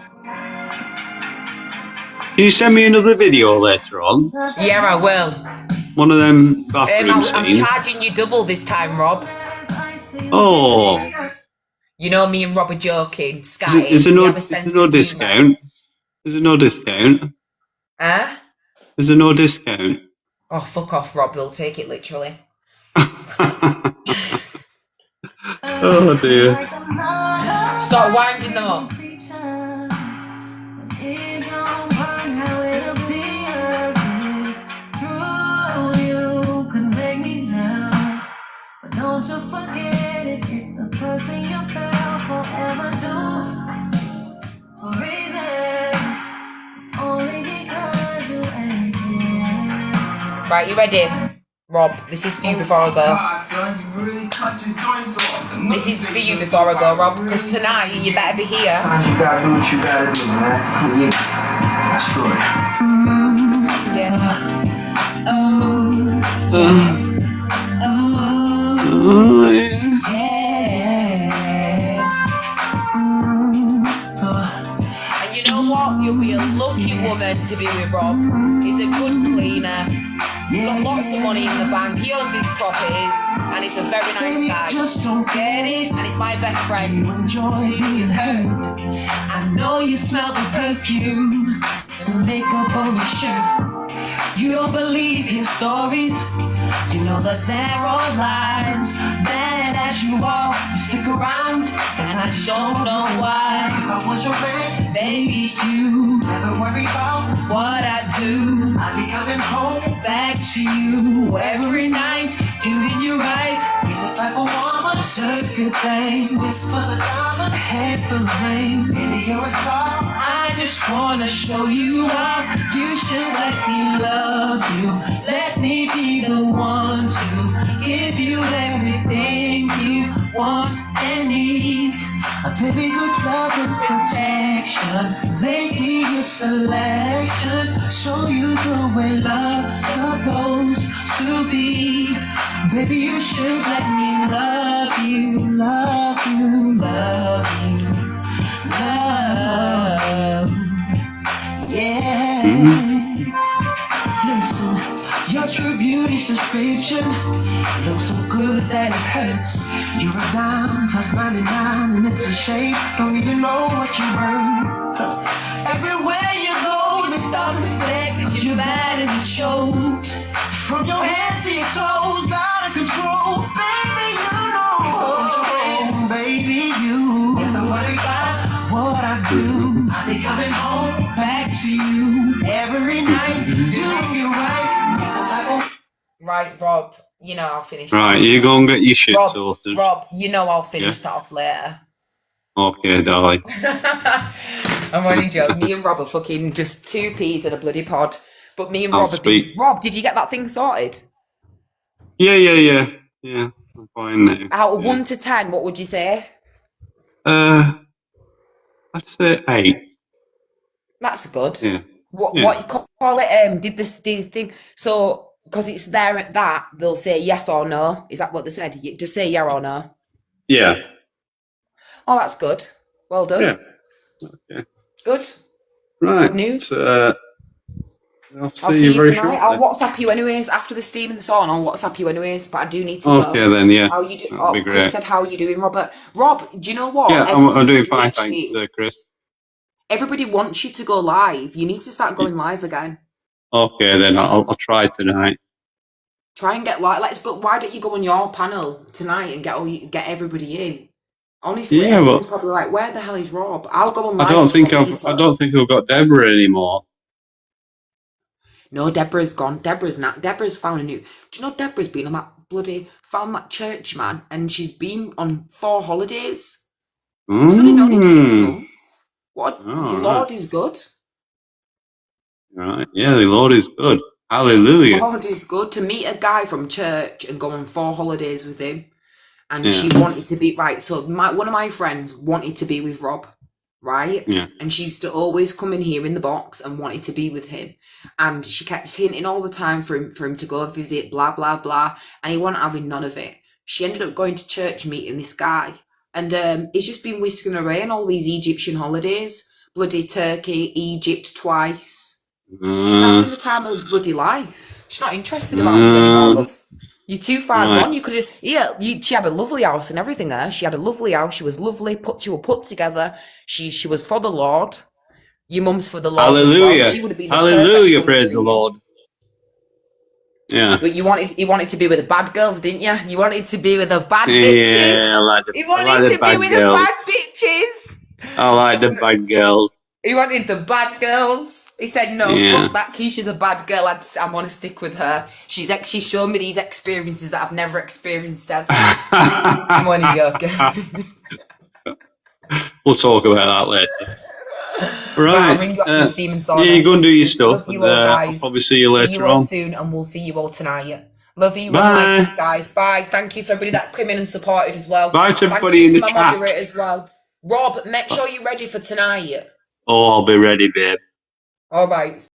Can you send me another video later on? Yeah, I will. One of them bathroom I'm scenes. charging you double this time, Rob. Oh. You know me and Rob are joking. Sky, Is there no discount? Is there no discount? Huh? Is there no discount? Oh, fuck off, Rob. They'll take it literally. Oh, dear. Start winding them up. Don't you forget it. Right, you ready? Rob, this is for you before I go. This is for you before I go, Rob, because tonight you better be here. Sometimes you gotta do what you gotta do, man. Come here. Story. Yeah. And you know what? You'll be a lucky woman to be with Rob. He's a good cleaner. He's got lots of money in the bank. He owns his properties, and he's a very nice guy. Just don't get it. And he's my best friend. Enjoy being hurt. I know you smell the perfume and the makeup on your shirt. You don't believe his stories. You know that they're all lies. Bad as you are, you stick around, and I don't know why. If I was your man, baby, you never worry about what I do. I'll be coming home back to you every night, doing you right. You're the type of woman to serve good things. Whisper the diamonds, a head full of rain. Baby, you're a star. I just wanna show you how you should let me love you. Let me be the one to give you everything you want and need. A baby, good love and protection. Lately, your selection. Show you the way love's supposed to be. Baby, you should let me love you, love you, love you, love. Yeah. Listen, your true beauty's description looks so good that it hurts. You're a dime plus 99 and it's a shame. Don't even know what you burn. Everywhere you go, they stop and say, 'cause you're bad and it shows. From your head to your toes, out of control. Baby, you know. Oh, baby, you. If I worry about what I do, I'll be coming home back to you every night, doing you right. Right, Rob, you know I'll finish Right, that. you go and get your shit Rob, sorted. Rob, you know I'll finish that off later. Okay, darling. I'm only joking. Me and Rob are fucking just two peas in a bloody pod. But me and I'll Rob have been... speak. Rob, did you get that thing sorted? Yeah, I'm fine now. Out of 1 to 10, what would you say? I'd say 8. That's good. Yeah. What Yeah. you call it? Did you think so? Because it's there at that, they'll say yes or no. Is that what they said? You just say yeah or no. Yeah. Oh, that's good. Well done. Yeah. Okay. Good. Right. Good news. I'll I'll see you very tonight. shortly. I'll WhatsApp you anyways after the steam and the sauna. I'll WhatsApp you anyways, but I do need to Okay go. then, yeah. How you do? That'd Oh, be Chris great. said, "How are you doing, Robert?" Rob, do you know what? Yeah, I'm Everyone's doing fine, literally- thanks, Chris. Everybody wants you to go live. You need to start going live again. Okay then, I'll try tonight. Try and get live. Let's go. Why don't you go on your panel tonight and get everybody in? Honestly, Yeah, everyone's but probably like, "Where the hell is Rob?" I'll go on live. I don't think if I've got Deborah anymore. No, Deborah's gone. Deborah's found a new. Do you know Deborah's been on that found that church man, and she's been on 4 holidays. She's only known him 6 months. What? The Lord is good. Right, yeah, the Lord is good. Hallelujah. The Lord is good. To meet a guy from church and go on 4 holidays with him, and she wanted to be right. So one of my friends wanted to be with Rob, right? Yeah. And she used to always come in here in the box and wanted to be with him. And she kept hinting all the time for him to go visit, blah, blah, blah. And he wasn't having none of it. She ended up going to church meeting this guy. And he's just been whisking away on all these Egyptian holidays. Bloody Turkey, Egypt twice. She's having the time of her bloody life. She's not interested about you anymore, love. You're too far gone. You could have... Yeah, she had a lovely house and everything there. She had a lovely house. She was lovely. She was put together. She was for the Lord. Your mum's for the Lord. Hallelujah. As well. She would have been Hallelujah, praise the Lord. Yeah. But you wanted to be with the bad girls, didn't you? You wanted to be with the bad bitches. Yeah, I like the You wanted to be with the bad bitches. I like the bad girls. He wanted the bad girls. He said, no, fuck that. Keisha's a bad girl. I want to stick with her. She's shown me these experiences that I've never experienced ever. I'm only joking. We'll talk about that later. I'll Right. ring you after the semen sauna. Yeah, you go and do your stuff. Love you all, guys. I'll probably see you later See you all on. soon, and we'll see you all tonight. Love you. Bye. Like this, guys. Bye. Thank you for everybody that came in and supported as well. Bye to everybody Thank you in to the my chat. moderator as well. Rob, make sure you're ready for tonight. Oh, I'll be ready, babe. All right.